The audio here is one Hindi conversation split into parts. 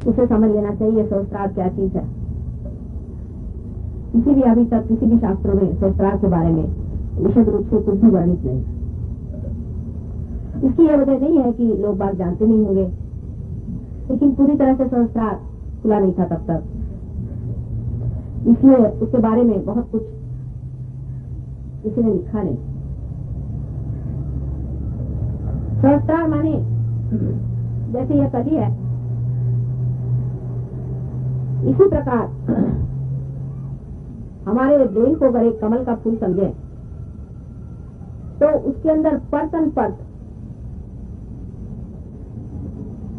उसे समझ लेना चाहिए सहस्त्रार क्या चीज है। किसी भी अभी तक किसी भी शास्त्रों में सहस्त्रार के बारे में विशद रूप से कुछ भी वर्णित नहीं। इसकी यह वजह नहीं है कि लोग बात जानते नहीं होंगे, लेकिन पूरी तरह से सहस्त्रार खुला नहीं था तब तक, इसलिए उसके बारे में बहुत कुछ किसी ने लिखा नहीं। सहस्त्रार माने जैसे यह कली है, इसी प्रकार हमारे ब्रेन को अगर एक कमल का फूल समझे तो उसके अंदर परतन परत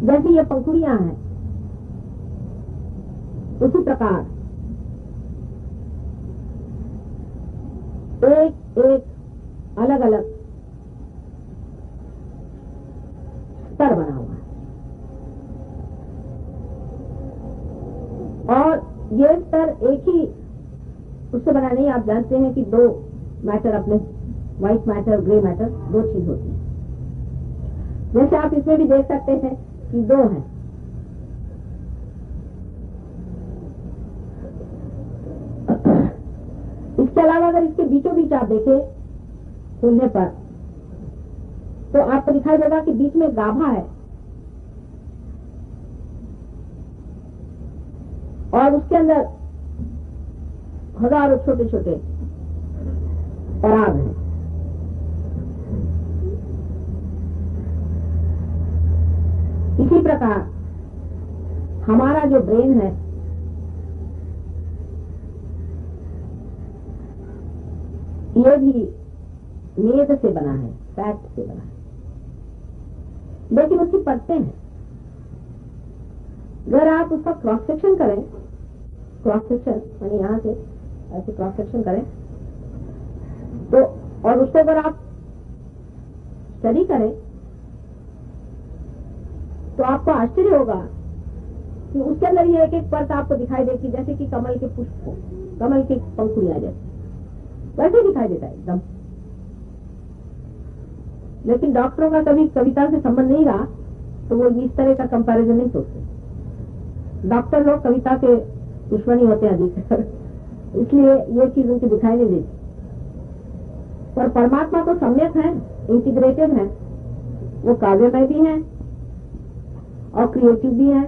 जैसी ये पंखुड़ियां हैं, उसी प्रकार एक एक अलग अलग स्तर बना हुआ है, और ये स्तर एक ही उससे बना नहीं। आप जानते हैं कि दो मैटर अपने, व्हाइट मैटर ग्रे मैटर, दो चीज होती है। जैसे आप इसमें भी देख सकते हैं कि दो हैं, इसके अलावा अगर इसके बीचों बीच आप देखें खुलने पर तो आपको दिखाई देगा कि बीच में गाभा है और उसके अंदर हजारों छोटे छोटे पराग हैं। इसी प्रकार हमारा जो ब्रेन है ये भी मेद से बना है, फैट से बना है, लेकिन उसकी परतें हैं। अगर आप उसका क्रॉस सेक्शन करें, क्रॉस सेक्शन यानी यहां से ऐसे क्रॉस सेक्शन करें तो, और उसको अगर आप स्टडी करें तो आपको आश्चर्य होगा कि उसके अंदर ये एक एक परत आपको दिखाई देती, जैसे कि कमल के पुष्प को, कमल की पंखुड़ियां जैसे वैसे दिखाई देता है एकदम। लेकिन डॉक्टरों का कभी कविता से संबंध नहीं रहा तो वो इस तरह का कंपैरिजन नहीं सोचते। डॉक्टर लोग कविता के दुश्मनी होते हैं अधिक, इसलिए ये चीज उनकी दिखाई नहीं देती। पर परमात्मा तो सम्यक है, इंटीग्रेटेड है, वो काव्यमय भी है और क्रिएटिव भी है।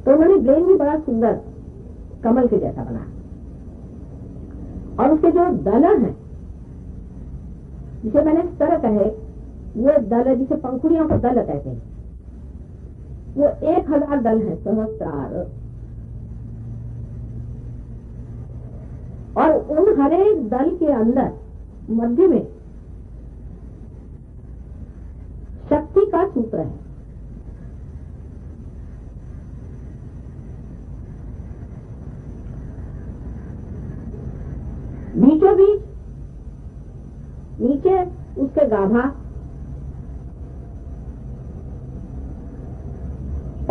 तो उन्होंने ब्रेन भी बड़ा सुंदर कमल के जैसा बना, और उसके जो दल हैं जिसे मैंने स्तर कहे, ये दल जिसे पंखुड़ियों को दल कहते हैं, वो 1000 दल है, सहस्त्रार। और उन हर एक दल के अंदर मध्य में शक्ति का सूत्र है। बीचों बीच नीचे उसके गाभा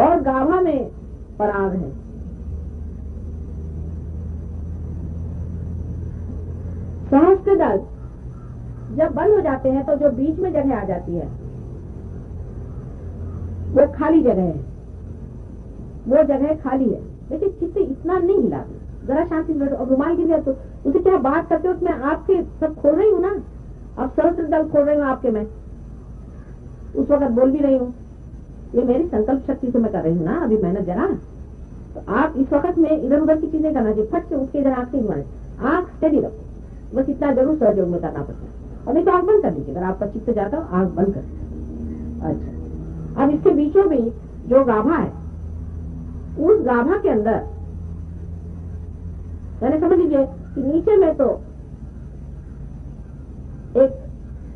और गाभा में पराग है। सहस्त्र दल जब बंद हो जाते हैं तो जो बीच में जगह आ जाती है वो खाली जगह है, वो जगह खाली है। लेकिन चित्त इतना नहीं हिलाती, जरा शांति से और रुमाल गिर गया तो उसे क्या बात करते हो, मैं आपके सब खोल रही हूँ ना, अब सहस्त्र दल खोल रही हूँ आपके, मैं उस वक्त बोल भी रही हूँ, ये मेरी संकल्प शक्ति से मैं कर रही हूँ ना अभी मेहनत जरा। तो आप इस वक्त में इधर उधर की चीजें करना चाहिए, फट से उसके इधर आंख नहीं मारे, आंख स्टेडी रखो, बस इतना जरूर सहयोग में करना पड़ता है। और नहीं तो आंख बंद कर दीजिए, अगर आपका चित्त जाता हो आंख बंद कर। अच्छा, अब इसके बीचों भी जो गाभा है, उस गाभा के अंदर मैंने समझ लीजिए कि नीचे में तो एक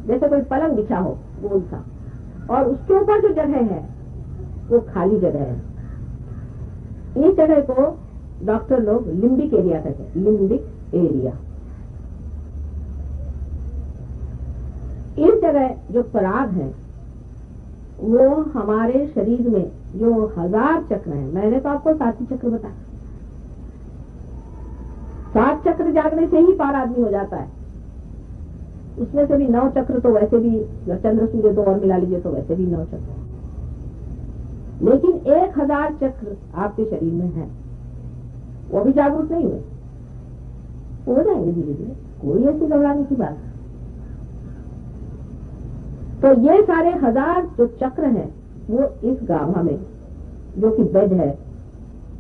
जैसे कोई पलंग बिछा हो गोल सा, और उसके ऊपर जो जगह है वो खाली जगह है। इस जगह को डॉक्टर लोग लिम्बिक एरिया कहते हैं, लिम्बिक एरिया। इस जगह जो पराग है वो हमारे शरीर में जो 1000 चक्र हैं, मैंने तो आपको 7 चक्र बताया, 7 चक्र जागने से ही पार आदमी हो जाता है। उसमें से भी 9 चक्र तो वैसे भी, चंद्र सूर्य 2 और मिला लीजिए तो वैसे भी 9 चक्र। लेकिन 1000 चक्र आपके शरीर में है, वो भी जागरूक नहीं हुए, हो जाएंगे धीरे धीरे, कोई ऐसी घबराने की बात नहीं। तो ये सारे 1000 जो चक्र हैं वो इस गाभा में जो कि बेड है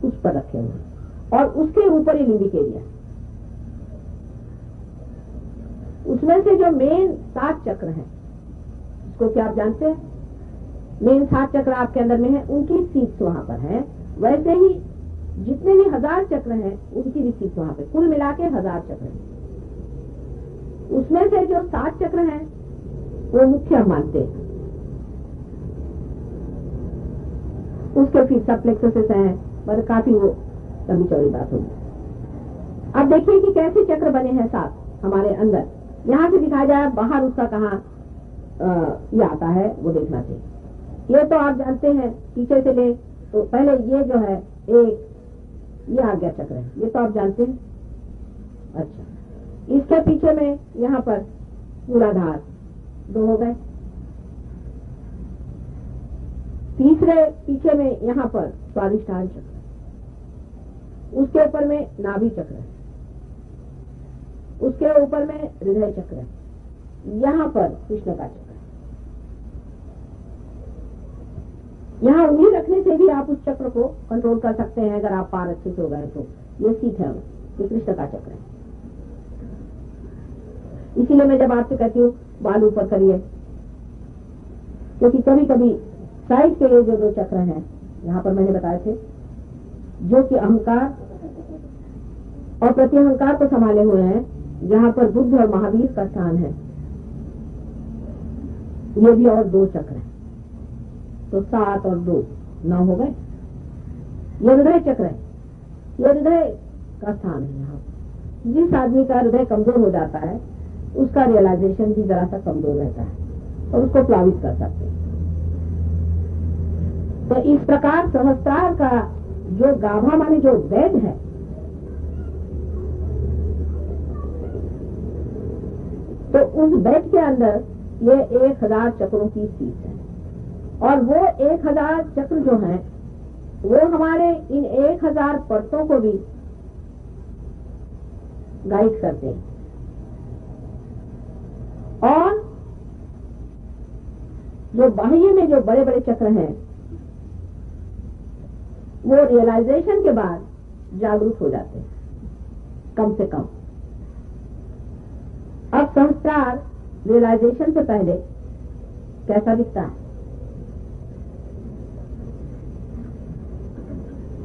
उस पर रखे हुए, और उसके ऊपर ही लिम्बिक एरिया, उसमें से जो मेन 7 चक्र हैं, इसको क्या आप जानते हैं, मेन 7 चक्र आपके अंदर में है, उनकी सीट्स वहां पर है। वैसे ही जितने भी 1000 चक्र हैं उनकी भी सीट्स वहां पे, कुल मिला के 1000 चक्र हैं। उसमें से जो 7 चक्र हैं वो मुख्य हम मानते हैं, उसके फिर सब प्लेक्सस हैं, पर काफी वो लंबी चौड़ी बात होगी। अब देखिए कि कैसे चक्र बने हैं 7 हमारे अंदर, यहाँ से दिखाया जाए, बाहर उसका कहाँ ये आता है वो देखना चाहिए। ये तो आप जानते हैं, पीछे से ले तो पहले ये जो है एक ये आज्ञा चक्र है, ये तो आप जानते हैं। अच्छा, इसके पीछे में यहाँ पर मूलाधार 2 हो गए, तीसरे पीछे में यहाँ पर स्वादिष्ठान चक्र, उसके ऊपर में नाभि चक्र है, उसके ऊपर में हृदय चक्र है, यहाँ पर कृष्ण का चक्र है। यहाँ उंगली रखने से भी आप उस चक्र को कंट्रोल कर सकते हैं, अगर आप पार अच्छे से हो गए तो। ये सीट है, ये कृष्ण का चक्र है। इसीलिए मैं जब आपसे कहती हूँ बाल ऊपर करिए, क्योंकि कभी कभी साइड के ये जो 2 चक्र हैं यहाँ पर मैंने बताए थे, जो कि अहंकार और प्रत्यहंकार को संभाले हुए हैं, जहाँ पर बुद्ध और महावीर का स्थान है, ये भी और 2 चक्र हैं, तो 7 और 2 9 हो गए। ये हृदय चक्र है, ये हृदय का स्थान है। यहाँ जिस आदमी का हृदय कमजोर हो जाता है उसका रियलाइजेशन भी जरा सा कमजोर रहता है और उसको प्लावित कर सकते हैं। तो इस प्रकार सहस्त्रार का जो गाभा माने जो बेड है, तो उस बेड के अंदर ये 1000 चक्रों की सीट है, और वो 1000 चक्र जो हैं वो हमारे इन 1000 परतों को भी गाइड करते हैं। और जो बाह्य में जो बड़े बड़े चक्र हैं वो रियलाइजेशन के बाद जागरूक हो जाते हैं, कम से कम। अब संस्कार रियलाइजेशन से पहले कैसा दिखता है?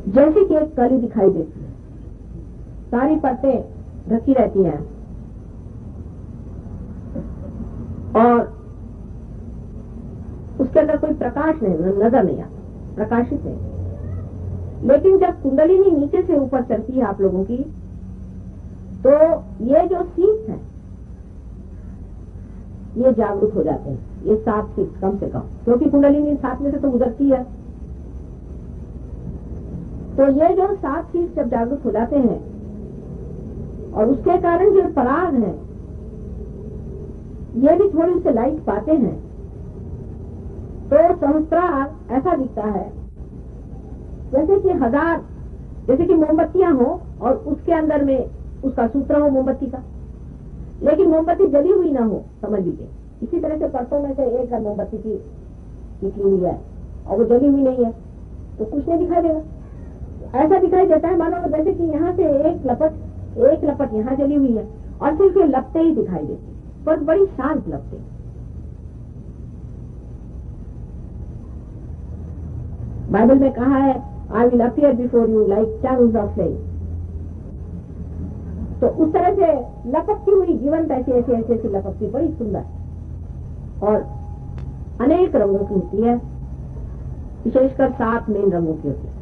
जैसे कि एक कली दिखाई देती है, सारी परतें ढकी रहती हैं और उसके अंदर कोई प्रकाश नहीं, नजर नहीं आता, प्रकाशित नहीं। लेकिन जब कुंडलिनी नीचे से ऊपर चलती है आप लोगों की, तो ये जो सीट है ये जागरूक हो जाते हैं, ये 7 सीट कम से कम, क्योंकि कुंडलिनी 7 में से तो गुजरती है। तो ये जो 7 सीट जब जागरूक हो जाते हैं और उसके कारण जो पराग है ये भी थोड़ी से लाइट पाते हैं, तो सहस्त्रार ऐसा दिखता है जैसे कि 1000, जैसे कि मोमबत्तियां हो और उसके अंदर में उसका सूत्र हो मोमबत्ती का, लेकिन मोमबत्ती जली हुई ना हो, समझ लीजिए। इसी तरह से परतों में से एक अगर मोमबत्ती की निकली हुई है और वो जली हुई नहीं है तो कुछ नहीं दिखाई देगा। ऐसा दिखाई देता है मानो जैसे कि यहाँ से एक लपट यहाँ जली हुई है और सिर्फ ये लपटे ही दिखाई देती, पर बड़ी शांत लपटे। बाइबल में कहा है, I will appear before you like tongues of flame. तो उस तरह से लपकती हुई जीवंत ऐसी लपकती, बड़ी सुंदर और अनेक रंगों की होती है, विशेषकर 7 मेन रंगों की होती है।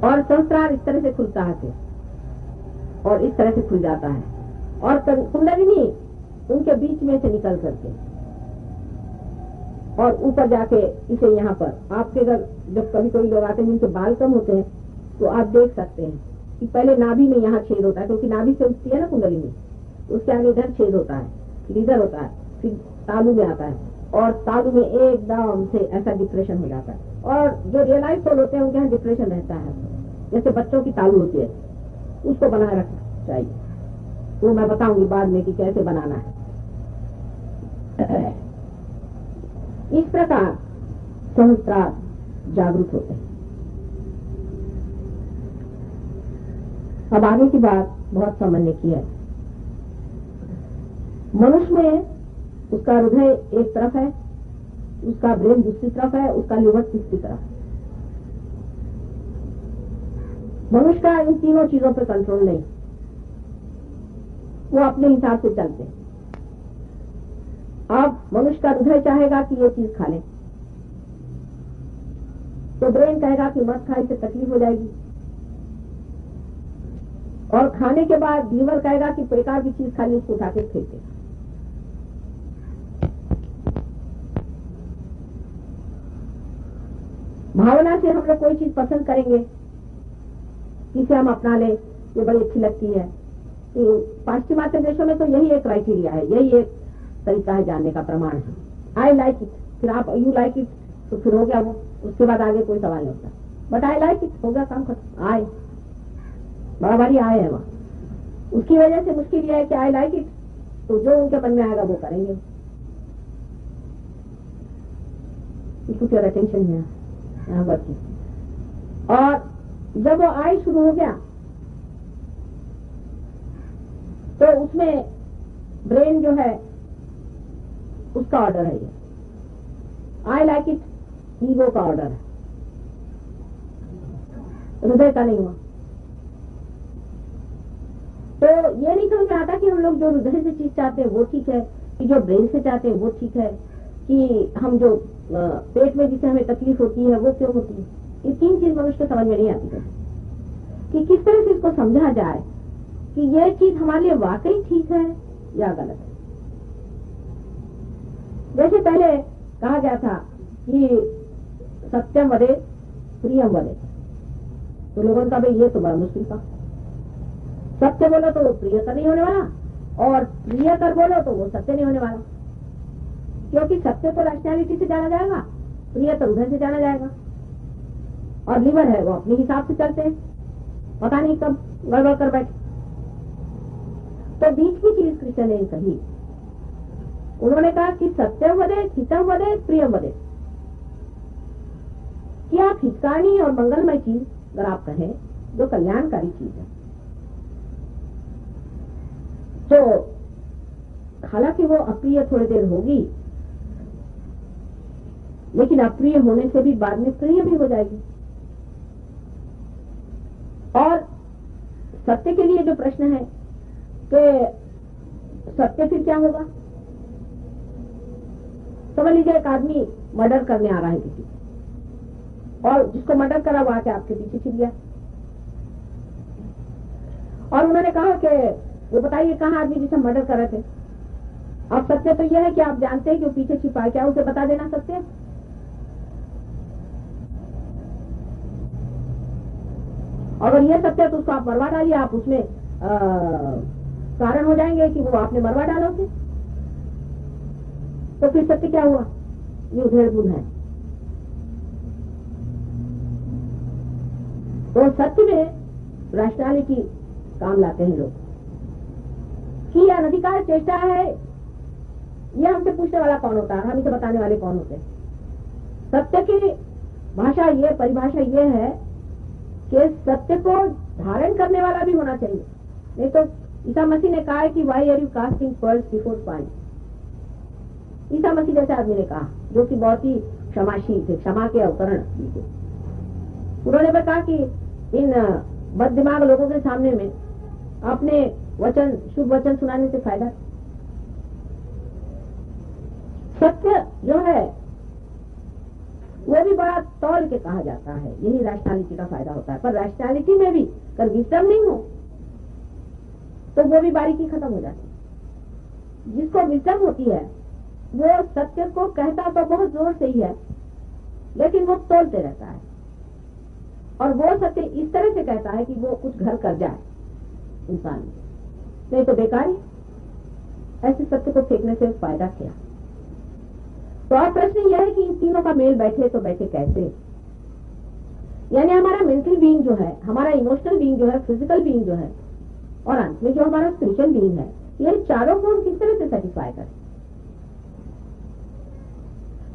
और सहस्त्रार इस तरह से खुलता है और इस तरह से खुल जाता है, और कुंडलिनी उनके बीच में से निकल करके और ऊपर जाके इसे यहाँ पर आपके घर जब कभी कोई लोग आते हैं जिनके बाल कम होते हैं तो आप देख सकते हैं कि पहले नाभि में यहाँ छेद होता है, क्योंकि नाभि से उठती है ना कुंडलिनी, उसके आगे इधर छेद होता है, फिर इधर होता है, फिर तालू में आता है, और तालु में एकदम से ऐसा डिप्रेशन हो जाता है। और जो रियलाइज सोल होते हैं उनके यहाँ डिप्रेशन रहता है, जैसे बच्चों की तालु होती है, उसको बनाए रखना चाहिए। वो मैं बताऊंगी बाद में कि कैसे बनाना है। इस प्रकार सहस्त्रार जागरूक होते हैं। अब आगे की बात बहुत सामान्य की है। मनुष्य में उसका हृदय एक तरफ है, उसका ब्रेन दूसरी तरफ है, उसका लिवर तीसरी तरफ है। मनुष्य का इन तीनों चीजों पर कंट्रोल नहीं, वो अपने हिसाब से चलते हैं। अब मनुष्य का हृदय चाहेगा कि ये चीज खा ले, तो ब्रेन कहेगा कि मत खा, इससे तकलीफ हो जाएगी। और खाने के बाद लीवर कहेगा कि बेकार की चीज खाली, उसको उठा के फेंक देगा। भावना से हम लोग कोई चीज पसंद करेंगे, जिसे हम अपना ले, ये बड़ी अच्छी लगती है। तो पाश्चिमात्य देशों में तो यही एक क्राइटेरिया है, यही एक तरीका है जानने का, प्रमाण है। आई लाइक इट, फिर आप यू लाइक इट, तो फिर हो गया वो, उसके बाद आगे कोई सवाल नहीं होता। बट आई लाइक इट, हो गया काम खत्म। आए बड़ा भारी आए है वहां। उसकी वजह से मुश्किल यह है कि आई लाइक इट, तो जो उनके मन में आएगा वो करेंगे। पुट योर अटेंशन है यहाँ बच्चे। और जब वो आई शुरू हो गया तो उसमें ब्रेन जो है उसका ऑर्डर है, ये आई लाइक इट ईगो का ऑर्डर है, हृदय का नहीं हुआ। तो ये नहीं समझ में आता कि हम लोग जो हृदय से चीज चाहते हैं वो ठीक है, कि जो ब्रेन से चाहते हैं वो ठीक है, कि हम जो पेट में जिसे हमें तकलीफ होती है वो क्यों होती है। ये तीन चीज मनुष्य को समझ में नहीं आती है कि किस तरह से इसको समझा जाए कि यह चीज हमारे लिए वाकई ठीक है या गलत है। जैसे पहले कहा गया था कि सत्यम वदे प्रियम वदे, तो लोगों ने कहा भाई ये तो बड़ा मुश्किल था, सत्य बोलो तो वो प्रिय कर नहीं होने वाला, और प्रिय कर बोलो तो वो सत्य नहीं होने वाला। क्योंकि सत्य तो रैशनैलिटी से जाना जाएगा, प्रिय तो हृदय से जाना जाएगा, और लीवर है वो अपने हिसाब से चलते हैं, पता नहीं कब गड़बड़ कर बैठे। तो बीच की चीज कृष्ण ने कही, उन्होंने कहा कि सत्यम वदे हितम वदे प्रियम वदे। क्या आप हितकारी और मंगलमय चीज अगर आप कहें जो कल्याणकारी चीज है, तो हालांकि वो अप्रिय थोड़ी देर होगी, लेकिन अप्रिय होने से भी बाद में प्रिय भी हो जाएगी। और सत्य के लिए जो प्रश्न है कि सत्य फिर क्या होगा। समझ लीजिए एक आदमी मर्डर करने आ रहा है किसी, और जिसको मर्डर करा वो आके आपके पीछे छिप गया, और उन्होंने कहा कि वो बताइए कहाँ आदमी जिसे मर्डर कर रहे थे। अब सत्य तो यह है कि आप जानते हैं कि वो पीछे छिपा है, क्या उसे बता देना सत्य। अगर यह सत्य है तो उसको आप मरवा डालिए, आप उसमें कारण हो जाएंगे कि वो आपने मरवा डाला उसे, तो फिर सत्य क्या हुआ। ये उधेड़ बुन है। तो सत्य में रैशनैलिटी काम लाते हैं लोग कि अनधिकार चेष्टा है, ये हमसे पूछने वाला कौन होता है, हम इसे बताने वाले कौन होते हैं। सत्य की भाषा ये, परिभाषा ये है कि सत्य को धारण करने वाला भी होना चाहिए। नहीं तो ईसा मसीह ने कहा है कि why are you casting pearls before swine. ईसा मसीह जैसे आदमी ने कहा, जो कि बहुत ही क्षमाशील थे, क्षमा के अवतरण थे। उन्होंने भी कहा कि इन बद दिमाग लोगों के सामने में अपने वचन, शुभ वचन सुनाने से फायदा। सत्य जो है वो भी बड़ा तौल के कहा जाता है, यही रैशनैलिटी का फायदा होता है। पर रैशनैलिटी में भी अगर विजडम नहीं हो तो वो भी बारीकी खत्म हो जाती है। जिसको विजडम होती है वो सत्य को कहता तो बहुत जोर से ही है, लेकिन वो तोलते रहता है, और वो सत्य इस तरह से कहता है कि वो कुछ घर कर जाए इंसान, नहीं तो बेकार ही। ऐसे सत्य को फेंकने से फायदा क्या। तो अब प्रश्न यह है कि इन तीनों का मेल बैठे तो बैठे कैसे। यानी हमारा मेंटल बीइंग जो है, हमारा इमोशनल बीइंग जो है, फिजिकल बीइंग जो है, और अंत में जो हमारा स्पिरिचुअल बीइंग है, ये चारों को हम किस तरह से सेटिस्फाई करें।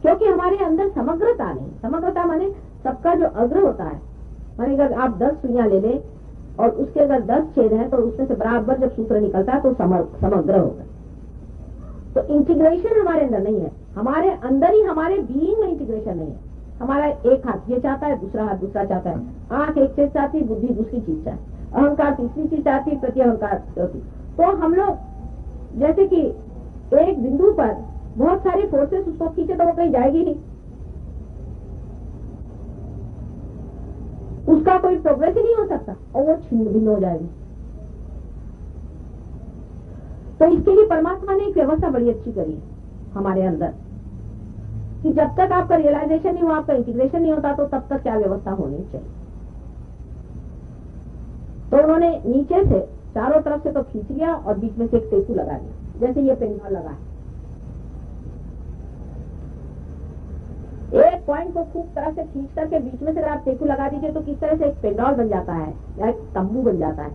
क्योंकि हमारे अंदर समग्रता नहीं। समग्रता माने सबका जो अग्र होता है, माने अगर आप 10 सुइयां ले लें और उसके अगर 10 छेद हैं तो उसमें से बराबर जब सूत्र निकलता है तो समग्र होगा। तो इंटीग्रेशन हमारे अंदर नहीं है, हमारे अंदर ही हमारे बीइंग में इंटीग्रेशन नहीं है। हमारा एक हाथ ये चाहता है, दूसरा हाथ दूसरा चाहता है, आंख एक चीज चाहती है, बुद्धि दूसरी चीज चाहती है, अहंकार तीसरी चीज चाहती है, प्रति अहंकार चौथी। तो हम लोग जैसे कि एक बिंदु पर बहुत सारी फोर्सेस उसको खींचे तो वो कहीं जाएगी नहीं, उसका कोई प्रोग्रेस ही नहीं हो सकता और वो छिन्न भिन्न हो जाएगी। तो इसके लिए परमात्मा ने एक व्यवस्था बड़ी अच्छी करी है हमारे अंदर कि जब तक आपका रियलाइजेशन नहीं हुआ, आपका इंटीग्रेशन नहीं होता, तो तब तक क्या व्यवस्था होनी चाहिए। तो उन्होंने नीचे से चारों तरफ से तो खींच लिया और बीच में से एक टेकू लगा दिया, जैसे ये पेंडुलम लगा है। एक पॉइंट को खूब तरह से खींच करके बीच में से अगर आप टेकू लगा दीजिए तो किस तरह से एक पेंडोल बन जाता है या एक तंबू बन जाता है।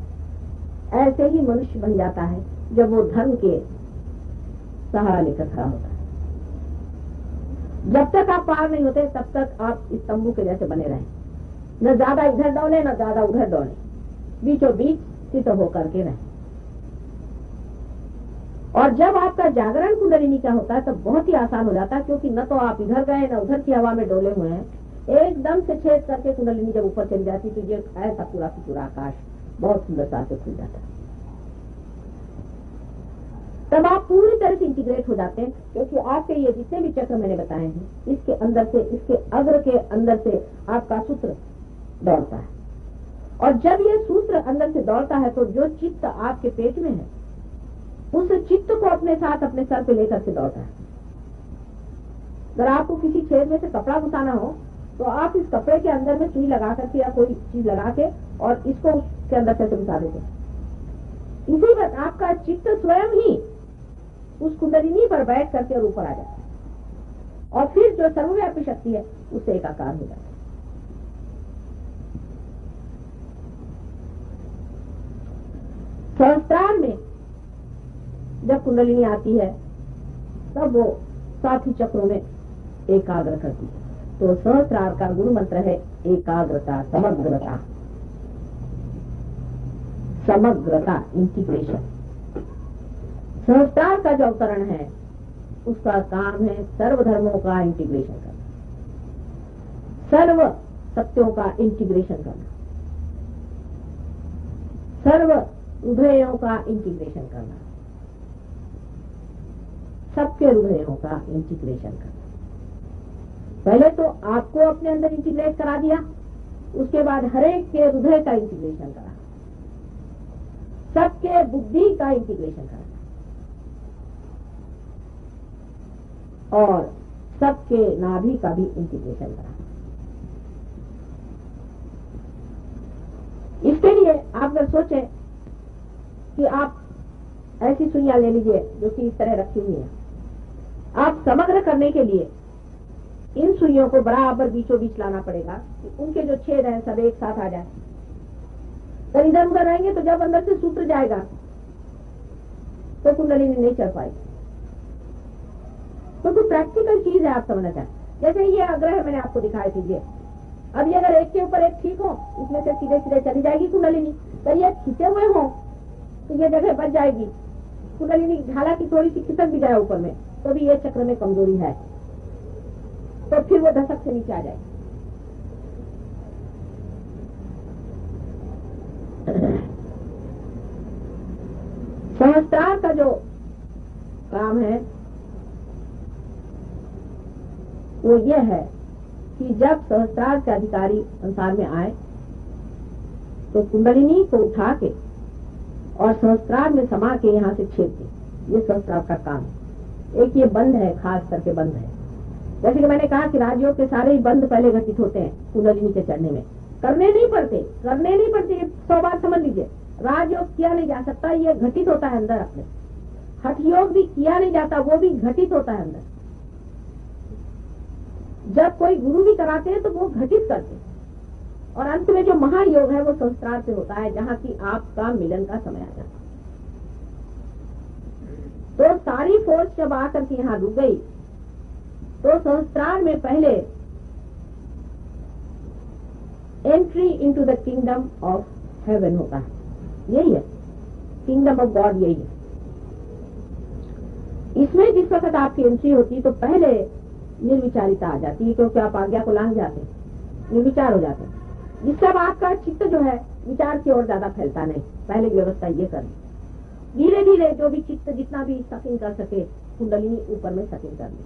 ऐसे ही मनुष्य बन जाता है जब वो धर्म के सहारा लेकर खड़ा होता है। जब तक आप पार नहीं होते तब तक आप इस तंबू के जैसे बने रहें, न ज्यादा इधर दौड़े न ज्यादा उधर दौड़े, बीचों बीच स्थित होकर के रहें। और जब आपका जागरण कुंडलिनी का होता है तब बहुत ही आसान हो जाता है, क्योंकि न तो आप इधर गए न उधर की हवा में डोले हुए हैं। एकदम से छेद करके कुंडलिनी जब ऊपर चली जाती तो ये ऐसा पूरा की पूरा आकाश बहुत सुंदरता से खुल जाता है। तब आप पूरी तरह से इंटीग्रेट हो जाते हैं, क्योंकि आपके ये जितने भी चक्र मैंने बताए हैं, इसके अंदर से, इसके अग्र के अंदर से आपका सूत्र दौड़ता है। और जब ये सूत्र अंदर से दौड़ता है तो जो चित्त आपके पेट में है उस चित्त को अपने साथ अपने सर पे लेकर के दौड़ता है। अगर आपको किसी छेद में से कपड़ा घुसाना हो तो आप इस कपड़े के अंदर में सुई लगा करके या कोई चीज लगा के और इसको उसके अंदर से घुसा देते हैं। इसी वक्त आपका चित्त स्वयं ही उस कुंडलिनी पर बैठ करके और ऊपर आ जाता है और फिर जो सर्वव्यापी शक्ति है उससे एकाकार हो जाता है। सहस्त्रार में जब कुंडलिनी आती है तब वो 7 ही चक्रों में एकाग्र करती है। तो सहस्त्रार का गुरु मंत्र है एकाग्रता, समग्रता, समग्रता, इंटीग्रेशन। सहस्त्रार का जो अवतरण है उसका काम है सर्वधर्मों का इंटीग्रेशन करना, सर्व सत्यों का इंटीग्रेशन करना, सर्व हृदयों का इंटीग्रेशन करना, सबके हृदयों का इंटीग्रेशन करना। पहले तो आपको अपने अंदर इंटीग्रेट करा दिया, उसके बाद हरेक के हृदय का इंटीग्रेशन करा, सबके बुद्धि का इंटीग्रेशन करा और सबके नाभि का भी इंटीग्रेशन करा। इसके लिए आप अगर सोचें कि आप ऐसी सुइयां ले लीजिए जो कि इस तरह रखी हुई है, आप समग्र करने के लिए इन सुइयों को बराबर बीचों बीच लाना पड़ेगा कि उनके जो छेद हैं सब एक साथ आ जाए। तो इधर उधर रहेंगे तो जब अंदर से सूत्र जाएगा तो कुंडलिनी नहीं चल पाएगी। तो कुछ प्रैक्टिकल चीज है, आप समझना चाहें। जैसे ये आग्रह मैंने आपको दिखाई दीजिए, अब ये अगर एक के ऊपर एक ठीक हो इसमें से सीधे सीधे चली जाएगी कुंडलिनी। तो ये खींचे हुए हो तो ये जगह बच जाएगी कुंडलिनी, हालांकि थोड़ी सी खिसक भी जाए ऊपर में तो भी ये चक्र में कमजोरी है, तो फिर वो दशक से नीचे आ जाएगी। सहस्त्रार का जो काम है वो ये है कि जब सहस्त्रार के अधिकारी संसार में आए तो कुंडलिनी को उठा के और सहस्त्रार में समा के यहाँ से छेद दे। ये सहस्त्रार का काम है। एक ये बंध है, खास करके बंध है। जैसे कि मैंने कहा कि राजयोग के सारे ही बंध पहले घटित होते हैं कुंडलिनी के चढ़ने में, करने नहीं पड़ते 100 बार समझ लीजिए। राजयोग किया नहीं जा सकता, ये घटित होता है अंदर अपने। हठ योग भी किया नहीं जाता, वो भी घटित होता है अंदर। जब कोई गुरु भी कराते हैं तो वो घटित करते हैं, और अंत में जो महायोग है वो संस्कार से होता है, जहाँ की आपका मिलन का समय आ जाता है। तो सारी फोर्स जब आकर के यहाँ रुक गई तो संस्कार में पहले entry into the kingdom of haven होता है, यही है किंगडम ऑफ गॉड, यही है। इसमें जिस वक्त आपकी एंट्री होती है तो पहले निर्विचारिता आ जाती है, क्योंकि आप आज्ञा को लांघ जाते हैं, निर्विचार हो जाते हैं, जिससे अब आपका चित्त जो है विचार की ओर ज्यादा फैलता नहीं। पहले व्यवस्था ये करनी, धीरे धीरे जो भी चित्त जितना भी सकिंग कर सके कुंडलिनी ऊपर में सकिंग कर ली।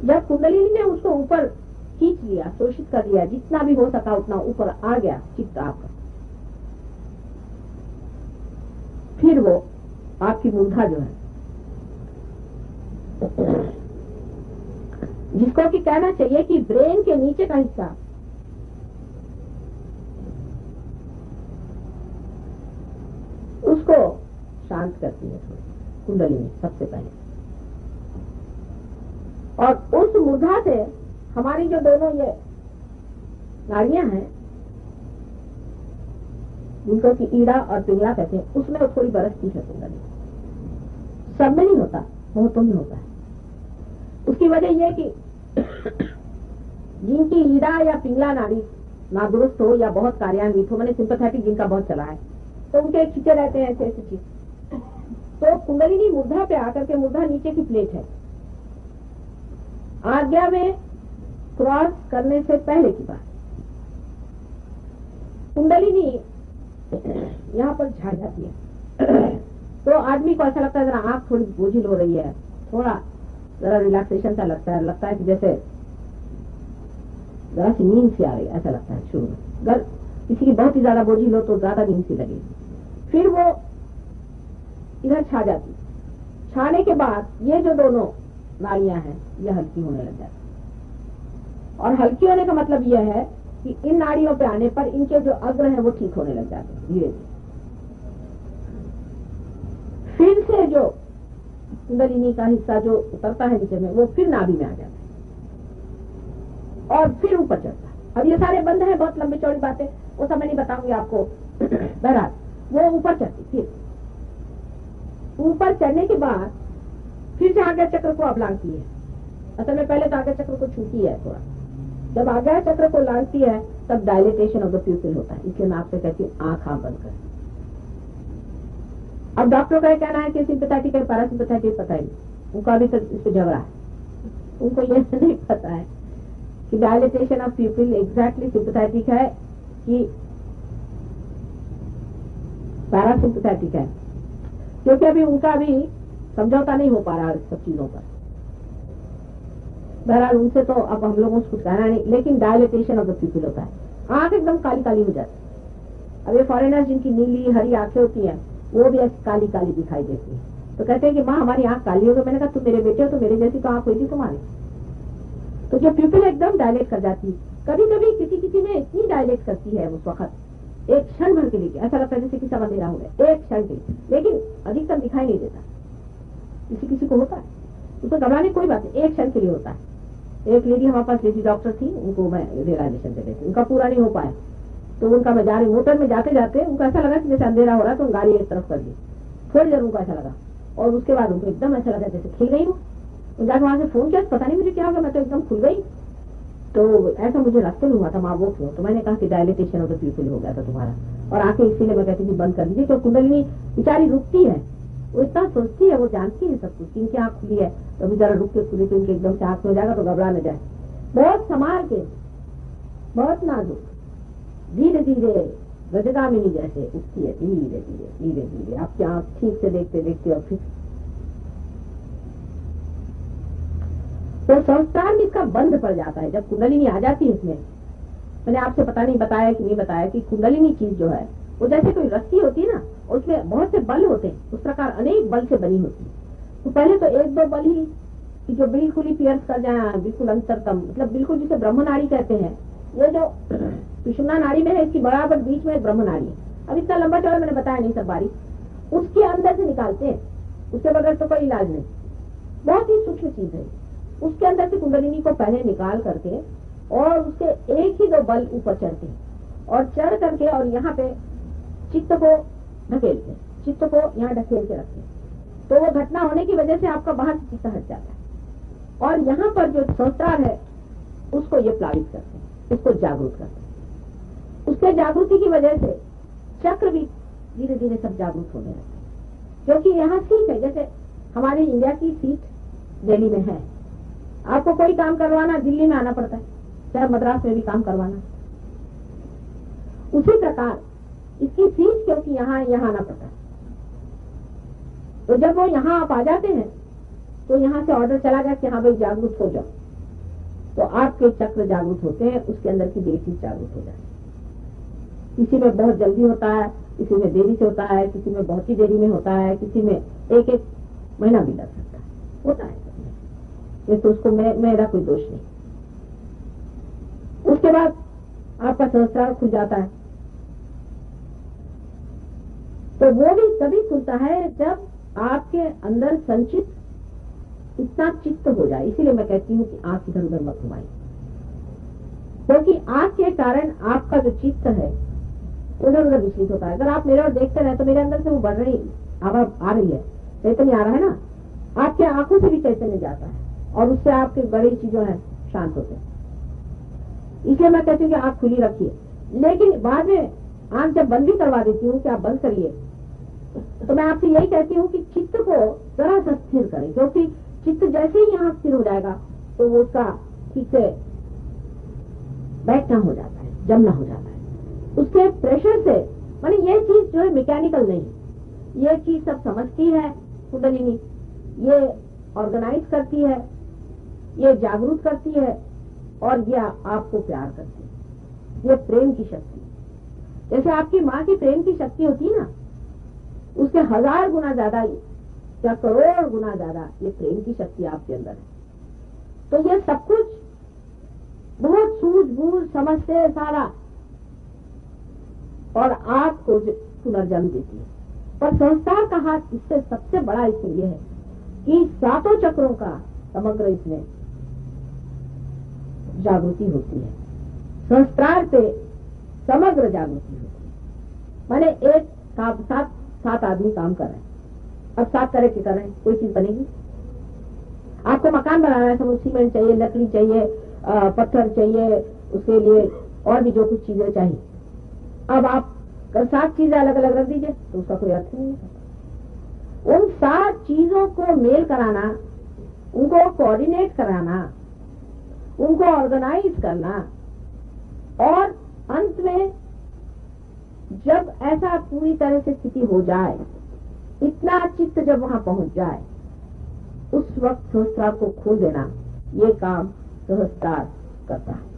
जब कुंडलिनी ने उसको ऊपर खींच लिया, शोषित कर लिया, जितना भी हो सका उतना ऊपर आ गया चित्त आपका, फिर वो आपकी मूर्धा जो है, जिसको कि कहना चाहिए कि ब्रेन के नीचे का हिस्सा, उसको शांत करती है कुंडलिनी सबसे पहले। और उस मूर्धा से हमारी जो दोनों ये नाड़ियां हैं, जिनको कि ईड़ा और पिंगला कहते हैं, उसमें वो थोड़ी बरसती है कुंडली। सब में नहीं होता, बहुतों में होता है। उसकी वजह यह कि जिनकी ईड़ा या पिंगला नाड़ी नादुरुस्त हो या बहुत कार्यान्वित हो, मैंने सिंपैथेटिक जिनका बहुत चला है, तो उनके खींचे रहते हैं ऐसे ऐसे चीज। तो कुंडलिनी मूर्धा पे आकर के, मूर्धा नीचे की प्लेट है, आज्ञा में क्रॉस करने से पहले की बात, कुंडलिनी यहाँ पर झाड़ जाती है। तो आदमी को ऐसा लगता है जरा आंख थोड़ी बोझिल हो रही है, थोड़ा जरा रिलैक्सेशन सा लगता है कि जैसे जरा सी नींद सी आ रही है, ऐसा लगता है शुरू में। अगर किसी की बहुत ही ज्यादा बोझिल हो तो ज्यादा नींद सी लगेगी। फिर वो इधर छा जाती, छाने के बाद ये जो दोनों नाड़ियां हैं ये हल्की होने लग जाती, और हल्की होने का मतलब यह है कि इन नाड़ियों पे आने पर इनके जो अग्र है वो ठीक होने लग जाते हैं धीरे धीरे। फिर से जो कुंडलिनी का हिस्सा जो उतरता है नीचे में, वो फिर नाभि में आ जाता है और फिर ऊपर चढ़ता है। अब ये सारे बंद है, बहुत लंबी चौड़ी बातें, वो सब मैं नहीं बताऊंगी आपको। बहरहाल वो ऊपर चढ़ती, फिर ऊपर चढ़ने के बाद फिर से आज्ञा चक्र को अब लांघती है। असल में पहले तो आज्ञा चक्र को छूती है थोड़ा, जब आज्ञा चक्र को लांघती है तब डायलिटेशन ऑफ द प्यूपिल होता है। इसलिए मैं आपसे कहती हूँ आंख बंद कर। अब डॉक्टर का कहना है कि सिंपैथेटिक है पैरासिम्पैथेटिक, पता ही उनका अभी तक इस पर झगड़ा है। उनको ये नहीं पता है कि डायलिटेशन ऑफ प्यूपिल एग्जैक्टली सिंपैथेटिक है कि पैरासिम्पैथेटिक है, क्योंकि अभी उनका भी समझौता नहीं हो पा रहा इस सब चीजों पर। बहरहाल उनसे तो अब हम लोगों को कुछ कहना नहीं, लेकिन डायलिटेशन ऑफ द प्यूपिल होता है, आंख एकदम काली काली हो जाती है। अब ये फॉरेनर्स जिनकी नीली हरी आंखें होती हैं वो भी ऐसी काली काली दिखाई देती है, तो कहते हैं कि माँ हमारी आंख काली हो गई। मैंने कहा तुम मेरे बेटे हो तो मेरे जैसी तो आंख हुई थी तुम्हारी। तो जो प्यूपिल एकदम डायलेट कर जाती है, कभी कभी किसी किसी में इतनी डायलेट करती है उस वक्त एक क्षण भर के लिए, ऐसा लगता है जैसे कि सब अंधेरा हो गया एक क्षण के लिए, लेकिन अधिकतर दिखाई नहीं देता। किसी किसी को होता है, उसको घबराने कोई बात नहीं, एक क्षण के लिए होता है। एक लेडी हमारे पास लेडी डॉक्टर थी, उनको मैं रियलाइजेशन दे रही थी, उनका पूरा नहीं हो पाया, तो उनका मैं जा रही मोटर में जाते जाते उनको ऐसा लगा कि जैसे अंधेरा हो रहा है, तो गाड़ी एक तरफ कर दी, थोड़ी देर उनको ऐसा लगा, और उसके बाद उनको एकदम ऐसा लगा जैसे खिल गई हूँ। जाकर वहां से फोन किया, पता नहीं मुझे क्या होगा, मैं तो एकदम खुल गई। तो ऐसा मुझे रास्ते में हुआ था, माँ वो क्यों? तो मैंने कहा कि डायलिटेशन ऑफ द प्यूपिल हो गया था तुम्हारा, और आंखें इसीलिए मैं कहती थी बंद कर दीजिए। तो कुंडलिनी बेचारी रुकती है, वो इतना सोचती है, वो जानती है सब कुछ, इनकी आंख खुली है तो अभी जरा रुक के खुली तो इनके एकदम से आंख हो जाएगा तो घबरा न जाए। बहुत संभाल के, बहुत नाजुक, धीरे धीरे गजगामिनी जैसे उठती है, धीरे धीरे धीरे धीरे आपकी आंख ठीक से देखते देखते, और फिर तो संस्कार में इसका बंद पड़ जाता है जब कुंडलिनी आ जाती है। इसमें मैंने आपसे पता नहीं बताया कि नहीं बताया कि कुंडलिनी चीज जो है वो जैसे कोई रस्सी होती है ना, उसमें बहुत से बल होते हैं, उस प्रकार अनेक बल से बनी होती है। तो पहले तो एक दो बल ही कि जो बिल्कुल ही पियर्स कर जाए, बिल्कुल अंतरतम, मतलब बिल्कुल जिसे ब्रह्म नाड़ी कहते हैं। ये जो सुषुम्ना नाड़ी में है इसकी बराबर बीच में ब्रह्म नाड़ी है। अब इतना लंबा चौड़ा मैंने बताया नहीं सब बारी, उसके अंदर से निकालते हैं, उसके बगैर तो कोई इलाज नहीं। बहुत ही सूक्ष्म चीज है। उसके अंदर से कुंडलिनी को पहले निकाल करके और उसके एक ही दो बल ऊपर चढ़ते हैं और चढ़ करके और यहाँ पे चित्त को ढकेलते हैं, चित्त को यहाँ ढकेल के रखते हैं। तो वो घटना होने की वजह से आपका बाहर से चित्त हट जाता है और यहाँ पर जो सहस्त्रार है उसको ये प्लावित करते हैं, उसको जागरूक करते हैं। उसके जागृति की वजह से चक्र भी धीरे धीरे सब जागरूक होने लगते हैं। क्योंकि यहाँ सीट है, जैसे हमारी इंडिया की सीट दिल्ली में है, आपको कोई काम करवाना दिल्ली में आना पड़ता है, चाहे मद्रास में भी काम करवाना। उसी प्रकार इसकी सीट क्योंकि यहाँ आना पड़ता है, तो जब वो यहाँ आप आ जाते हैं तो यहाँ से ऑर्डर चला गया कि हाँ भाई जागरूक हो जाओ, तो आपके चक्र जागरूक होते हैं, उसके अंदर की देवी जागरूक हो जाती है। किसी में बहुत जल्दी होता है, किसी में देरी से होता है, किसी में बहुत ही देरी में होता है, किसी में एक एक महीना भी लग सकता है, होता है। ये तो उसको मेरा कोई दोष नहीं। उसके बाद आपका सहस्त्रार खुल जाता है, तो वो भी तभी खुलता है जब आपके अंदर संचित इतना चित्त हो जाए। इसीलिए मैं कहती हूँ कि आंख इधर उधर मत घुमाइए, क्योंकि आंख के कारण आपका जो चित्त है उधर उधर विचलित होता है। अगर आप मेरे और देखते रहे तो मेरे अंदर से वो बढ़ रही आवाज आ रही है, चैतन्य आ रहा है ना, आपके आंखों से भी चैतन्य जाता है और उससे आपके बड़ी चीजों है शांत होते हैं। इसलिए मैं कहती हूँ कि आंख खुली रखिए, लेकिन बाद में आंख जब बंद भी करवा देती हूँ कि आप बंद करिए, तो मैं आपसे यही कहती हूँ कि चित्त को जरा सा स्थिर करें, क्योंकि चित्त जैसे ही यहाँ स्थिर हो जाएगा तो वो उसका ठीक से बैठना हो जाता है, जमना हो जाता है। उसके प्रेशर से, माने ये चीज जो है मैकेनिकल नहीं, ये चीज सब समझती है कुंडलिनी, ये ऑर्गेनाइज करती है, ये जागरूक करती है और ये आपको प्यार करती है। ये प्रेम की शक्ति, जैसे आपकी माँ की प्रेम की शक्ति होती है ना, उसके 1000 गुना ज्यादा या करोड़ गुना ज्यादा ये प्रेम की शक्ति आपके अंदर है। तो ये सब कुछ बहुत सूझबूझ समझ से सारा और आपको पुनर्जन्म देती है। पर संस्कार का हाथ इससे सबसे बड़ा इसमें यह है कि 7 चक्रों का समग्र इसमें जागृति होती है, संस्कार पे समग्र जागृति होती है। माने एक सात आदमी काम कर रहे हैं, अब 7 तरह के कर रहे हैं, कोई चीज बनेगी? आपको मकान बनाना है, समझ सीमेंट चाहिए, लकड़ी चाहिए, पत्थर चाहिए, उसके लिए और भी जो कुछ चीजें चाहिए। अब आप 7 चीजें अलग अलग रख दीजिए तो उसका कोई अर्थ नहीं है। उन 7 चीजों को मेल कराना, उनको कोऑर्डिनेट कराना, उनको ऑर्गेनाइज करना, और अंत में जब ऐसा पूरी तरह से स्थिति हो जाए, इतना चित्त जब वहां पहुंच जाए, उस वक्त सहस्त्रार को खोल देना, ये काम सहस्त्रार करता है।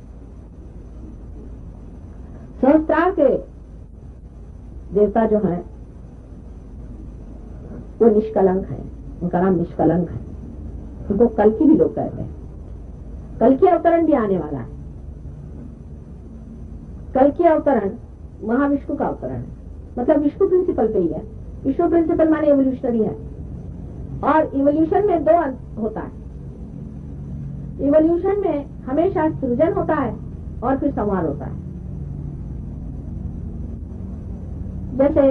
सहस्त्रार के देवता जो हैं वो निष्कलंक है, उनका नाम निष्कलंक है। उनको कल्कि भी लोग कहते हैं। कल्कि अवतरण भी आने वाला है। कल्कि अवतरण महाविष्णु का अवतरण है, मतलब विष्णु प्रिंसिपल पे ही है। विष्णु प्रिंसिपल माने इवोल्यूशनरी है, और इवोल्यूशन में 2 अंत होता है। इवोल्यूशन में हमेशा सृजन होता है और फिर संहार होता है। जैसे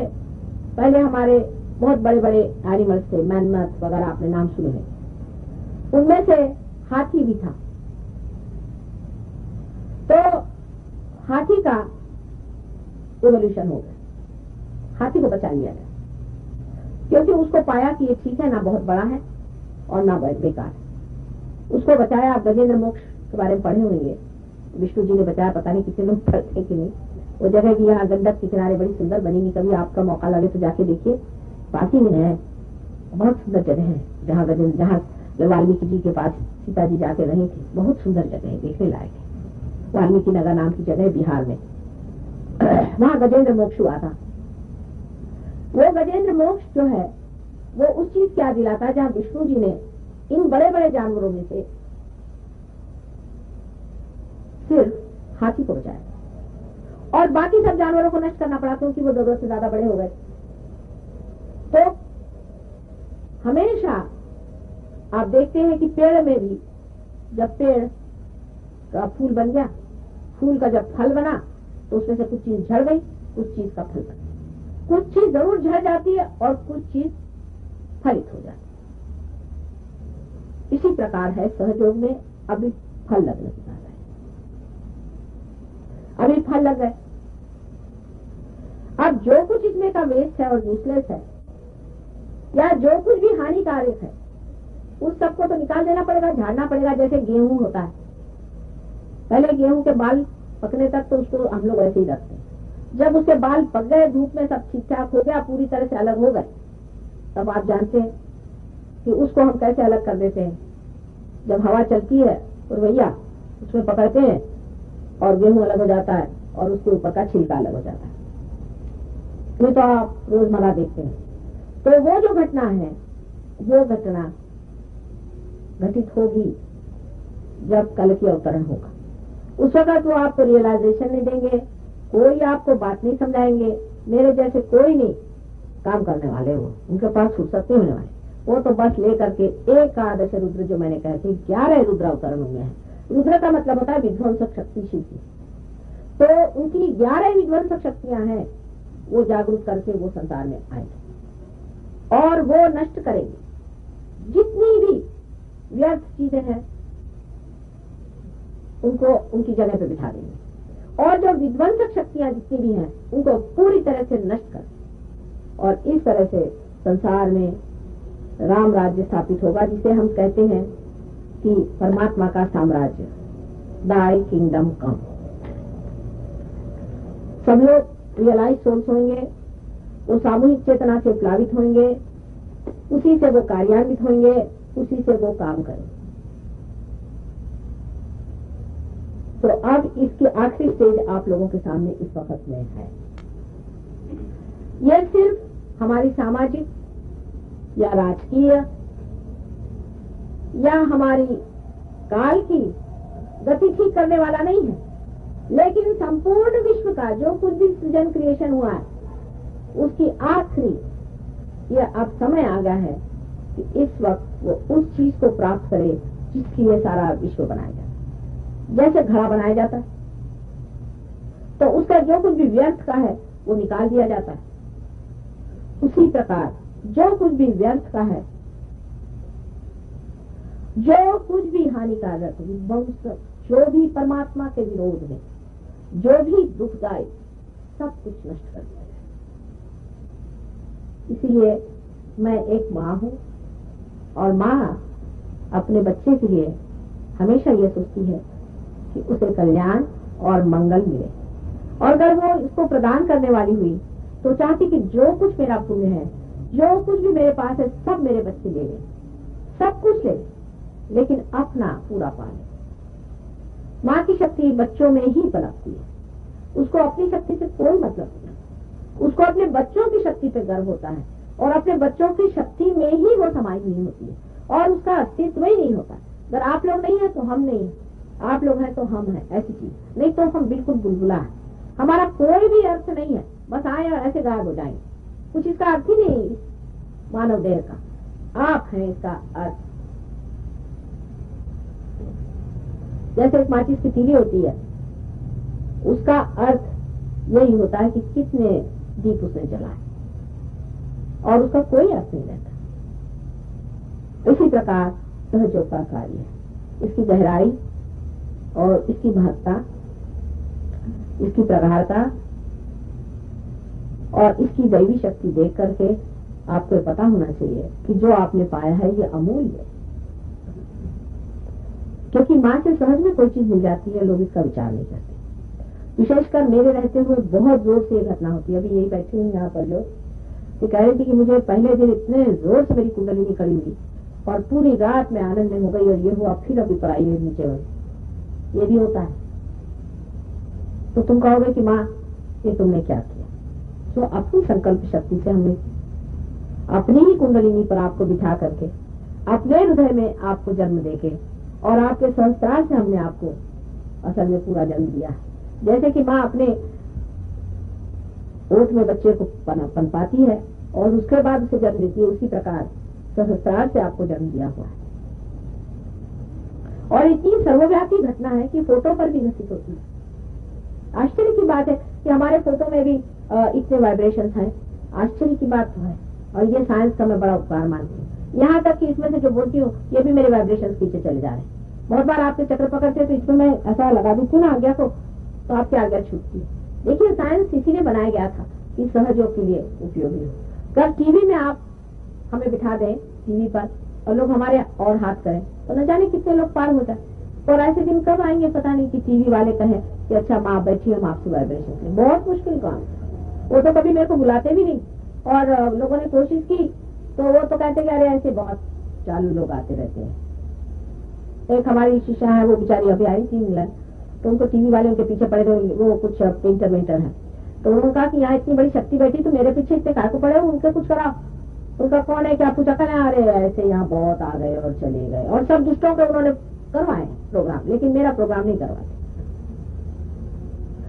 पहले हमारे बहुत बड़े बड़े एनिमल्स थे, मैमथ वगैरह आपने नाम सुने हैं, उनमें से हाथी भी था। तो हाथी का इवोल्यूशन हो गया, हाथी को बचा लिया गया, क्योंकि उसको पाया कि ये ठीक है, ना बहुत बड़ा है और ना बहुत बेकार है। उसको बचाया। आप गजेंद्र मोक्ष के बारे में पढ़े होंगे, विष्णु जी ने बताया, पता नहीं कितने लोग पढ़ते कि नहीं। वो जगह भी यहाँ गंडक के किनारे बड़ी सुंदर बनेगी, कभी आपका मौका लगे तो जाके देखिए, पास में है, बहुत सुंदर जगह है, जहाँ वाल्मीकि जी के पास सीता जी जाके रही थी। बहुत सुंदर जगह है, देखने लायक है। वाल्मीकि नगर नाम की जगह है बिहार में, वहाँ गजेंद्र मोक्ष हुआ था। वो गजेंद्र मोक्ष जो है वो उस चीज क्या दिलाता है जहाँ विष्णु जी ने इन बड़े बड़े जानवरों में से सिर्फ हाथी को बचाया और बाकी सब जानवरों को नष्ट करना पड़ा, क्योंकि वो जरूरत से ज्यादा बड़े हो गए। तो हमेशा आप देखते हैं कि पेड़ में भी जब पेड़ का फूल बन गया, फूल का जब फल बना तो उसमें से कुछ चीज झड़ गई, कुछ चीज का फल बना। कुछ चीज जरूर झड़ जाती है और कुछ चीज फलित हो जाती है। इसी प्रकार है सहयोग में अभी फल लगने की बात है। अभी फल लग गए, अब जो कुछ इसमें का वेस्ट है और यूजलेस है या जो कुछ भी हानिकारक है उस सबको तो निकाल देना पड़ेगा, झाड़ना पड़ेगा। जैसे गेहूं होता है, पहले गेहूं के बाल पकने तक तो उसको हम लोग ऐसे ही रखते हैं। जब उसके बाल पक गए, धूप में सब ठीक ठाक हो गया, पूरी तरह से अलग हो गए, तब आप जानते हैं कि उसको हम कैसे अलग कर देते हैं। जब हवा चलती है और भैया उसमें पकड़ते हैं और गेहूं अलग हो जाता है और उसके ऊपर का छिलका अलग हो जाता है। ये तो आप रोजमर्रा देखते हैं। तो वो जो घटना है, वो घटना घटित होगी जब कल की अवतरण होगा। उस वक्त वो आपको रियलाइजेशन नहीं देंगे, कोई आपको बात नहीं समझाएंगे। मेरे जैसे कोई नहीं काम करने वाले, वो उनके पास फुर्सत नहीं होने वाले। वो तो बस लेकर के एकादश रुद्र, जो मैंने कहा था 11 रुद्र अवतरण हुए हैं। रुद्र का मतलब होता है विध्वंसक शक्ति, शिव की। तो उनकी 11 विध्वंसक शक्तियां हैं, वो जागरूक करके वो संसार में आएंगे और वो नष्ट करेंगे जितनी भी व्यर्थ चीजें हैं, उनको उनकी जगह पे बिठा देंगे और जो विध्वंसक शक्तियां जितनी भी हैं उनको पूरी तरह से नष्ट कर, और इस तरह से संसार में राम राज्य स्थापित होगा, जिसे हम कहते हैं कि परमात्मा का साम्राज्य, दाई किंगडम कम। सब लोग रियलाइज सोल्स होंगे, वो सामूहिक चेतना से प्लावित होंगे, उसी से वो कार्यान्वित होंगे, उसी से वो काम करेंगे। तो अब इसकी आखिरी स्टेज आप लोगों के सामने इस वक्त में है। यह सिर्फ हमारी सामाजिक या राजकीय या हमारी काल की गति ठीक करने वाला नहीं है, लेकिन संपूर्ण विश्व का जो कुछ भी सृजन क्रिएशन हुआ है उसकी आखिरी यह अब समय आ गया है कि इस वक्त वो उस चीज को प्राप्त करे जिसकी ये सारा विश्व बनाया जाता है। जैसे घड़ा बनाया जाता है तो उसका जो कुछ भी व्यर्थ का है वो निकाल दिया जाता है, उसी प्रकार जो कुछ भी व्यर्थ का है, जो कुछ भी हानिकारक, विध्वंसक, जो भी परमात्मा के विरोध में, जो भी दुखदायी, सब कुछ नष्ट कर दिया जाए। इसलिए मैं एक माँ हूँ और माँ अपने बच्चे के लिए हमेशा ये सोचती है कि उसे कल्याण और मंगल मिले, और अगर वो इसको प्रदान करने वाली हुई तो चाहती कि जो कुछ मेरा पुण्य है, जो कुछ भी मेरे पास है, सब मेरे बच्चे ले लें, सब कुछ ले, लेकिन अपना पूरा पाले। माँ की शक्ति बच्चों में ही पनपती है, उसको अपनी शक्ति से कोई मतलब नहीं। उसको अपने बच्चों की शक्ति पे गर्व होता है और अपने बच्चों की शक्ति में ही वो समाई हुई होती है और उसका अस्तित्व ही नहीं होता। अगर आप लोग नहीं है तो हम नहीं है, आप लोग हैं तो हम हैं, ऐसी चीज नहीं तो हम बिल्कुल बुलबुला है। हमारा कोई भी अर्थ नहीं है, बस आए और ऐसे गायब हो जाएंगे, कुछ इसका अर्थ ही नहीं मानव देह का। आप हैं इसका अर्थ। जैसे एक माचिस की तीली होती है, उसका अर्थ यही होता है कि कितने दीप उसने जलाए, और उसका कोई अर्थ नहीं रहता। इसी प्रकार सहयोग का कार्य है, इसकी गहराई और इसकी महत्ता, इसकी प्रगाढ़ता और इसकी दैवी शक्ति देख करके आपको पता होना चाहिए कि जो आपने पाया है ये अमूल्य है। क्योंकि माँ से सहज में कोई चीज मिल जाती है, लोग इसका विचार नहीं करते। विशेषकर मेरे रहते हुए बहुत जोर से ये घटना होती है। अभी यही बैठी हुई यहाँ पर लोग, ये कह रही थी कि मुझे पहले दिन इतने जोर से मेरी कुंडली निकली हुई और पूरी रात में आनंद में हो गई, और ये हुआ फिर अभी पर आई है नीचे हुई। ये भी होता है। तो तुम कहोगे कि माँ ये तुमने क्या किया? तो अपनी संकल्प शक्ति से हमने अपनी ही कुंडलिनी पर आपको बिठा करके, अपने हृदय में आपको जन्म देके और आपके संस्कार से हमने आपको असल में पूरा जन्म दिया है। जैसे कि माँ अपने ओठ में बच्चे को पनपाती है और उसके बाद उसे जन्म देती है, उसी प्रकार सहस्त्रार से आपको जन्म दिया हुआ है। और इतनी सर्वव्यापी घटना है कि फोटो पर भी घटित होती है। आश्चर्य की बात है कि हमारे फोटो में भी इतने वाइब्रेशंस हैं। आश्चर्य की बात तो है, और ये साइंस का मैं बड़ा उपकार मानती हूँ। यहाँ तक कि इसमें से जो बोलती हूँ ये भी मेरे वाइब्रेशन पीछे चले जा रहे हैं। बहुत बार आपके चक्र पकड़ते तो इसमें मैं ऐसा लगा देती हूँ ना आज्ञा को, तो आपकी आज्ञा छूटती है। देखिए साइंस इसीलिए बनाया गया था कि सहयोग के लिए उपयोगी हो। अगर टीवी में आप हमें बिठा दें टीवी पर और लोग हमारे और हाथ करें तो न जाने कितने लोग पार हो जाए। और ऐसे दिन कब आएंगे पता नहीं कि टीवी वाले कहें कि अच्छा माँ बैठी हम आपसे वाइब्रेशन लें। बहुत मुश्किल काम है। वो तो कभी मेरे को बुलाते भी नहीं, और लोगों ने कोशिश की तो वो तो कहते कि अरे ऐसे बहुत चालू लोग आते रहते हैं। एक हमारी शिष्या है, वो बेचारी अभी आई थी इंग्लैंड, तो उनको टीवी वाले उनके पीछे पड़े थे, वो कुछ पेंटर वेंटर है, तो उन्होंने कहा कि यहाँ इतनी बड़ी शक्ति बैठी तो मेरे पीछे इतने कार को पड़े, उनके कुछ कराओ। उनका कौन है क्या पूछा, कहना अरे ऐसे यहाँ बहुत आ गए और चले गए, और सब दुष्टों के उन्होंने करवाए प्रोग्राम, लेकिन मेरा प्रोग्राम नहीं करवाते।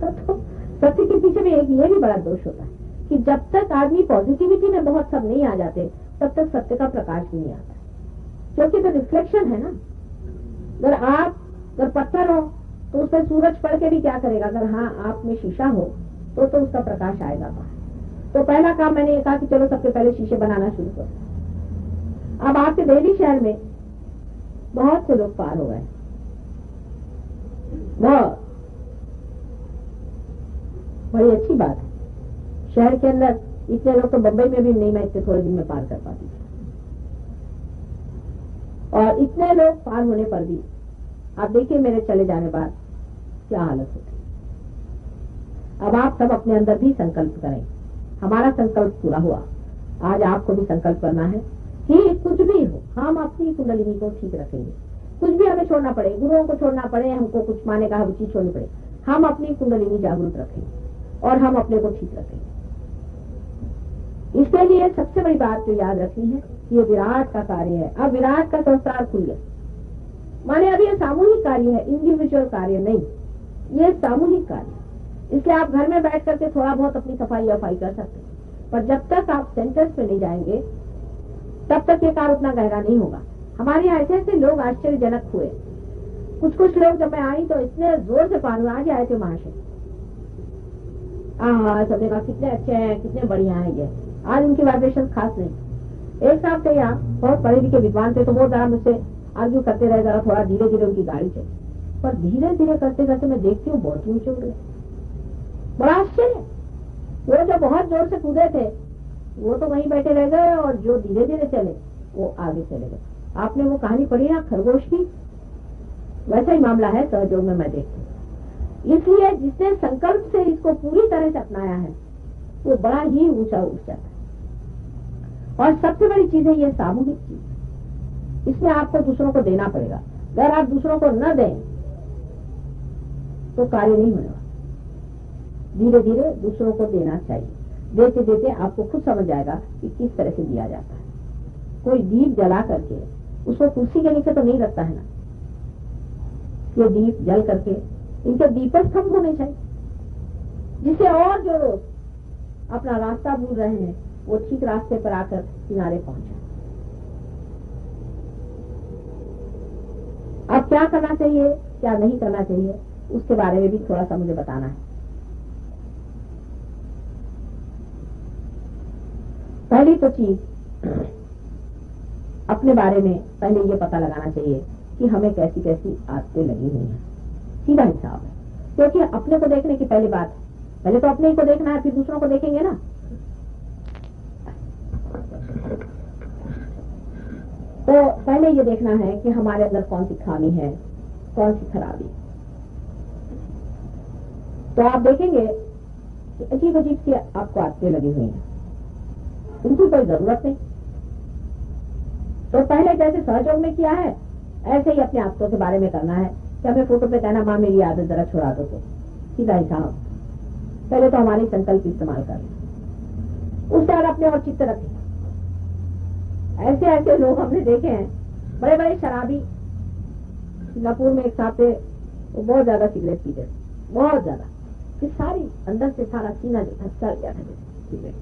तो सत्य के पीछे में एक ये भी बड़ा दोष होता है कि जब तक आदमी पॉजिटिविटी में बहुत सब नहीं आ जाते तब तक सत्य का प्रकाश भी नहीं आता, क्योंकि तो रिफ्लेक्शन है ना। अगर पत्थर हो तो उस पर सूरज पड़ के भी क्या करेगा, अगर हाँ आप में शीशा हो तो उसका प्रकाश आएगा बाहर। तो पहला काम मैंने ये कहा कि चलो सबसे पहले शीशे बनाना शुरू करो। अब आपके दिल्ली शहर में बहुत से लोग पार हो गए, बहुत बड़ी अच्छी बात है। शहर के अंदर इतने लोग तो बंबई में भी नहीं, मैं इतने थोड़े दिन में पार कर पाती थी। और इतने लोग पार होने पर भी आप देखिए मेरे चले जाने बाद क्या हालत होती। अब आप सब अपने अंदर भी संकल्प करें। हमारा संकल्प पूरा हुआ, आज आपको भी संकल्प करना है कि कुछ भी हो हम अपनी कुंडलिनी को ठीक रखेंगे। कुछ भी हमें छोड़ना पड़े, गुरुओं को छोड़ना पड़े, हमको कुछ माने का चीज छोड़नी पड़े, हम अपनी कुंडलिनी जागरूक रखेंगे और हम अपने को ठीक रखेंगे। इसके लिए सबसे बड़ी बात जो याद रखनी है, ये विराट का कार्य है। अब विराट का संस्कार खुल गया, माने अब ये सामूहिक कार्य है, इंडिविजुअल कार्य नहीं, ये सामूहिक कार्य। इसलिए आप घर में बैठ करके थोड़ा बहुत अपनी सफाई वफाई कर सकते हैं, पर जब तक आप सेंटर्स पे नहीं जाएंगे तब तक ये कार्य उतना गहरा नहीं होगा। हमारे यहाँ ऐसे ऐसे लोग आश्चर्यजनक हुए। कुछ लोग जब मैं आई तो इतने जोर से पान आज आए थे महाशय, सबने कहा कितने अच्छे हैं, कितने बढ़िया हैं ये। आज उनकी वाइब्रेशन खास नहीं। एक साहब थे यहाँ, बहुत पढ़े लिखे विद्वान थे, तो वो जरा मुझसे आर्ग्यू करते रहे, जरा थोड़ा धीरे धीरे उनकी गाड़ी चली, पर धीरे धीरे करते करते मैं देखती हूँ बहुत ऊंचे उड़ गए। बड़ा आश्चर्य। वो जो बहुत जोर से कूदे थे वो तो वहीं बैठे रह गए, और जो धीरे धीरे चले वो आगे चले गए। आपने वो कहानी पढ़ी ना खरगोश की, वैसा ही मामला है सहयोग में मैं देखती हूँ। इसलिए जिसने संकल्प से इसको पूरी तरह से अपनाया है वो बड़ा ही ऊंचा उठ जाता है। और सबसे बड़ी चीज है ये सामूहिक चीज, इसमें आपको दूसरों को देना पड़ेगा। अगर आप दूसरों को न दें तो कार्य नहीं होने वाला। धीरे धीरे दूसरों को देना चाहिए, देते देते आपको खुद समझ आएगा कि किस तरह से दिया जाता है। कोई दीप जला करके उसको कुर्सी के नीचे तो नहीं रखता है ना, ये दीप जल करके इनके दीपस्तंभ होने चाहिए, जिससे और जो लोग अपना रास्ता भूल रहे हैं वो ठीक रास्ते पर आकर किनारे पहुंचे। अब क्या करना चाहिए क्या नहीं करना चाहिए उसके बारे में भी थोड़ा सा मुझे बताना है। पहली तो चीज अपने बारे में पहले ये पता लगाना चाहिए कि हमें कैसी कैसी आदतें लगी हुई हैं। सीधा हिसाब है, क्योंकि अपने को देखने की पहली बात, पहले तो अपने को देखना है फिर दूसरों को देखेंगे ना। तो पहले ये देखना है कि हमारे अंदर कौन सी खामी है, कौन सी खराबी। तो आप देखेंगे कि अजीब अजीब सी आपको आदतें लगी हुई हैं, उनकी कोई जरूरत नहीं। तो पहले जैसे सहयोग में किया है ऐसे ही अपने आदतों के बारे में करना है कि हमें फोटो पे कहना माँ मेरी आदत जरा छुड़ा दो, तो सीधा हिसाब। पहले तो हमारी संकल्प इस्तेमाल कर, उससे और अपने और चित्त रखें। ऐसे ऐसे लोग हमने देखे हैं, बड़े बड़े शराबी। सिंगापुर में एक साहब थे, वो बहुत ज्यादा सिगरेट पीते, बहुत ज्यादा, फिर सारी अंदर से सारा सीना जो था चल गया था सिगरेट।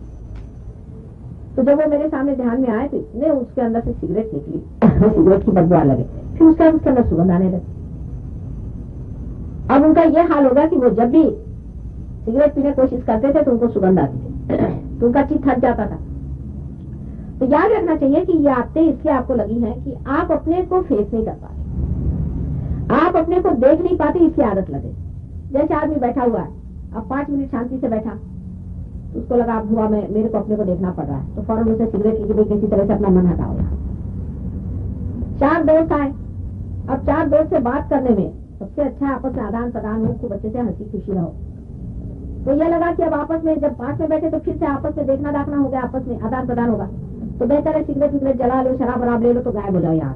तो जब वो मेरे सामने ध्यान में आए तो इतने उसके अंदर से सिगरेट निकली, सिगरेट की बदबू लगे। फिर उसके अंदर सुगंध आने लगी। अब उनका यह हाल होगा कि वो जब भी सिगरेट पीने की कोशिश करते थे तो उनको सुगंध आती थी, तो उनका चित्त थक जाता था। तो याद रखना चाहिए कि ये आदतें इसलिए आपको लगी हैं कि आप अपने को फेस नहीं कर पाते, आप अपने को देख नहीं पाते, इसलिए आदत लगे। जैसे आदमी बैठा हुआ है, अब 5 मिनट शांति से बैठा, तो उसको लगा अब हुआ मेरे को अपने को देखना पड़ रहा है, तो फौरन उसे सिगरेट की किसी तरह से अपना मन हटाओ। 4 दोस्त आए, अब 4 दोस्त से बात करने में सबसे अच्छा आपस में आदान प्रदान हो, खूब अच्छे से हंसी खुशी रहो। तो ये लगा कि अब आपस में जब पास में बैठे तो फिर से आपस में देखना दाखना हो गया, आपस में आदान प्रदान होगा, तो बेहतर है सिगरेट जला लो, शराब वराब ले लो तो गायब हो जाओ यहाँ।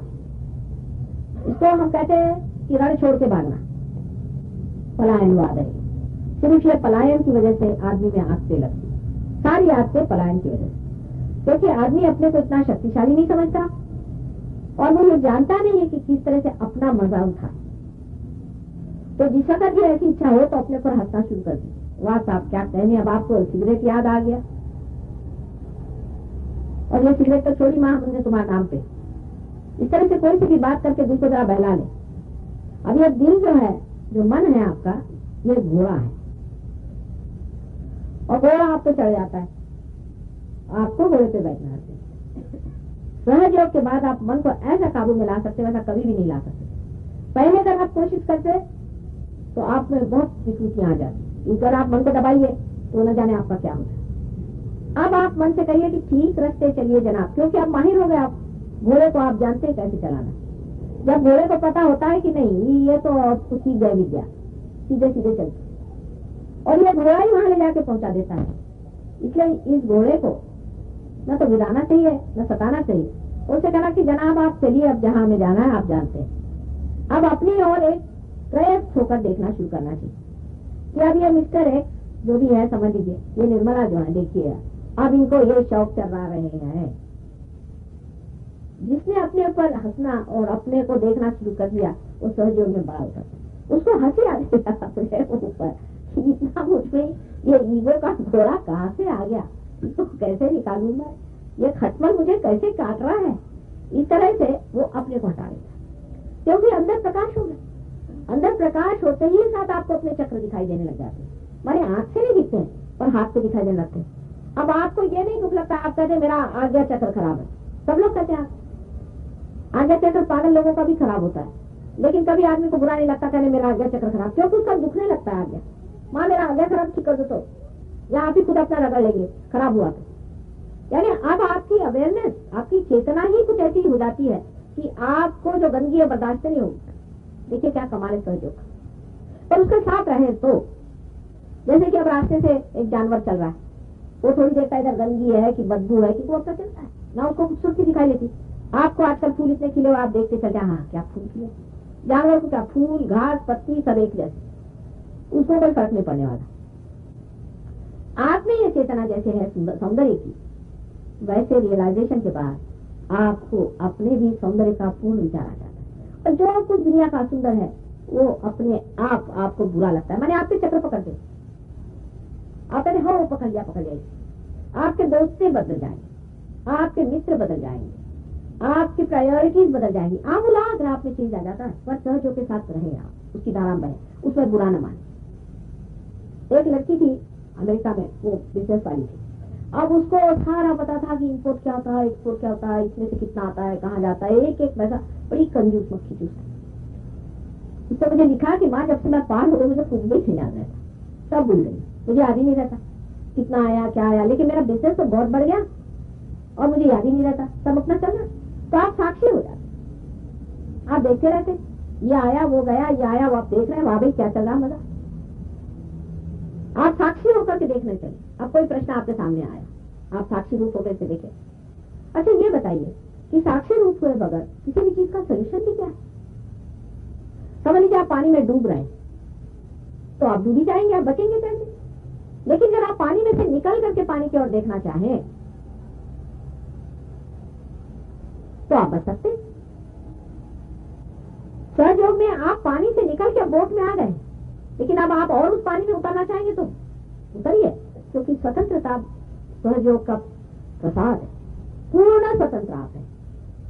इसको हम कहते हैं कि रण छोड़ के भागना, पलायनवाद है। सिर्फ ये पलायन की वजह से आदमी में आदतें लगती, सारी आदतें पलायन की वजह से, क्योंकि आदमी अपने को इतना शक्तिशाली नहीं समझता और वो ये जानता नहीं है कि किस तरह से अपना मजा उठाए। तो जिस वक्त भी ऐसी इच्छा हो तो अपने पर हंसना शुरू कर दी, वाह साहब क्या कहने, अब आपको सिगरेट याद आ गया, और ये सिगरेट तो छोड़ी माँ हमने तुम्हारे नाम पे। इस तरह से कोई सी भी बात करके दिल को जरा बहला ले। अब ये दिल जो है, जो मन है आपका, ये घोड़ा है, और घोड़ा आप पे चढ़ जाता है, आपको घोड़े पे बैठना है। सहज योग के बाद आप मन को ऐसा काबू में ला सकते, वैसा कभी भी नहीं ला सकते। पहले अगर आप कोशिश करते तो आप में बहुत विकृतियां आ जाती, अगर आप मन को दबाइए तो न जाने आपका क्या होता। अब आप मन से कहिए कि ठीक रास्ते चलिए जनाब, क्योंकि आप माहिर हो गए, आप घोड़े को आप जानते हैं कैसे चलाना। जब घोड़े को पता होता है कि नहीं ये तो सीख गए विद्या, सीधे सीधे चलते, और ये घोड़ा ही वहां ले जाके पहुंचा देता है। इसलिए इस घोड़े को न तो गिराना चाहिए न सताना चाहिए, उनसे कहना कि जनाब आप चलिए, अब जहां हमें जाना है आप जानते हैं। अब अपनी और एक प्रयत्न होकर देखना शुरू करना चाहिए कि अब ये मिस्टर एक्स जो भी है, समझ लीजिए ये निर्मला जो है, देखिए अब इनको ये शौक चला रहे हैं। जिसने अपने ऊपर हंसना और अपने को देखना शुरू कर दिया वो सहयोग में बड़ा होता है, उसको हंसी आ गई अपने ऊपर, इतना मुझमें ये ईगो का घोड़ा कहाँ से आ गया, इसको कैसे निकालूं मैं, ये खटमल मुझे कैसे काट रहा है। इस तरह से वो अपने को हटा लेता, क्योंकि अंदर प्रकाश हो गया। अंदर प्रकाश होते ही साथ आपको अपने चक्र दिखाई देने लग जाते हैं, माने आंख से नहीं दिखते हैं पर हाथ से दिखाई देने लगते हैं। अब आपको ये नहीं दुख लगता, आप कहते मेरा आज्ञा चक्र खराब है, सब लोग कहते हैं आज्ञा चक्र पागल लोगों का भी खराब होता है, लेकिन कभी आदमी को बुरा नहीं लगता कहने मेरा आज्ञा चक्र खराब, क्योंकि उसका दुखने लगता है आज्ञा। माँ मेरा आज्ञा खराब ठीक कर दो तो, या आप ही खुद अपना रगड़ लेंगे खराब हुआ तो। यानी अब आपकी अवेयरनेस, आपकी चेतना ही कुछ ऐसी हो जाती है कि आपको जो गंदगी है बर्दाश्त नहीं होगी। देखिए क्या कमाल है सहयोग, पर उसके साथ रहे तो, जैसे कि अब रास्ते से एक जानवर चल रहा है, वो थोड़ी देर का इधर गंदगी है कि बदबू है कि वो अपना चलता है ना, उसको खूबसूरती दिखाई देती। आपको आजकल फूल इतने खिले, आप देखते चल जाए, हाँ क्या फूल खिले, जानवर को क्या फूल घास पत्ती सब एक जैसे, उसको कोई फर्क नहीं पड़ने वाला। आप में ये चेतना जैसे है सौंदर्य की, वैसे रियलाइजेशन के बाद आपको अपने भी सौंदर्य का पूर्ण विचार आ जाता है, और जो कुछ दुनिया का सुंदर है वो अपने आप आपको बुरा लगता है। मैंने आपके चक्र पकड़ते, आप कहते हो पकड़ लिया, आपके दोस्तें बदल जाएंगे, आपके मित्र बदल जाएंगे, आपकी प्रायोरिटीज बदल जाएंगी, आप उलाद है, आप में चेंज आ जाता है। पर सहजों के साथ रहे आप, उसकी धारा में बने, उसमें बुरा न माने। एक लड़की थी अमेरिका में, वो बिजनेस वाली थी, अब उसको सारा पता था कि इंपोर्ट क्या होता है, एक्सपोर्ट क्या होता है, इसमें से कितना आता है, कहाँ जाता है, एक एक पैसा, बड़ी कंजूस मक्खी चूस। उसने मुझे लिखा कि माँ जब से मैं पार हो गई मुझे कुछ भी नहीं याद रहता, सब भूल गई, मुझे याद ही नहीं रहता कितना आया क्या आया, लेकिन मेरा बिजनेस तो बहुत बढ़ गया और मुझे याद ही नहीं रहता, सब अपना चल रहा। तो आप साक्षी हो जाते, आप देखते रहते, ये आया वो गया, ये आया वो, आप देख रहे हैं वहां भी क्या चल रहा मजा, आप साक्षी होकर के देखने चले। अब कोई प्रश्न आपके सामने आया, आप साक्षी रूप होकर के देखे। अच्छा ये बताइए कि साक्षी रूप हुए बगैर किसी भी चीज का सोल्यूशन भी क्या है? समझ लीजिए आप पानी में डूब रहे हैं, तो आप डूब ही जाएंगे, आप बचेंगे कैसे? लेकिन जब आप पानी में से निकल करके पानी की ओर देखना चाहें तो आप बच सकते। सहयोग में आप पानी से निकल के बोट में आ गए, लेकिन अब आप और उस पानी में उतरना चाहेंगे तो उतरिए, क्योंकि स्वतंत्रता सहयोग का प्रसाद है, पूर्ण स्वतंत्र आप है।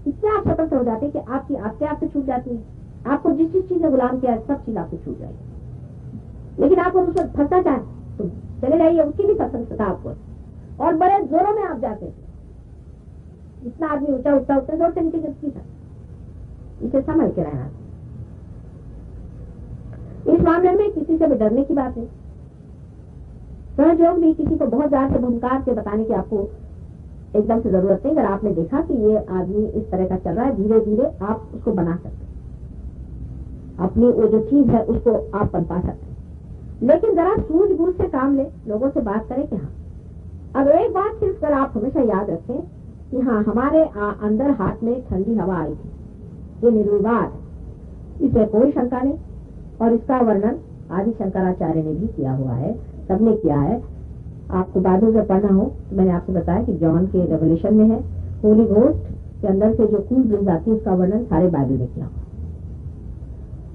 इतने आप स्वतंत्र हो जाते हैं कि आपकी आस्ते आपसे छूट जाती है। आपको जिस जिस चीज में गुलाम किया है सब चीज आपको छूट जाएगी। लेकिन आप उसमें फंसना चाहें तो चले जाइए, उसकी भी स्वतंत्रता आपको, और बड़े जोरों में आप जाते थे। इतना आदमी ऊंचा उठता उठते जोर से नीचे गिरती था। इसे समझ के रहना। इस मामले में किसी से भी डरने की बात है। सहयोग भी किसी को बहुत ज्यादा भूमिकार से बताने की आपको एकदम से जरूरत नहीं। अगर आपने देखा कि ये आदमी इस तरह का चल रहा है, धीरे धीरे आप उसको बना सकते हैं, अपनी वो जो चीज है उसको आप पनपा सकते हैं। लेकिन जरा सूझबूझ से काम ले, लोगों से बात करें कि हाँ। अब एक बात सिर्फ कर आप हमेशा याद रखें कि हाँ, हमारे अंदर हाथ में ठंडी हवा आई थी, ये निर्विवाद, इसमें कोई शंका नहीं। और इसका वर्णन आदि शंकराचार्य ने भी किया हुआ है, सबने किया है। आपको बाइबल में पढ़ना हो तो मैंने आपको बताया कि जॉन के रेवलेशन में है, होली घोस्ट के अंदर से जो कूल ब्रिज आती है उसका वर्णन सारे बाइबल में किया हुआ,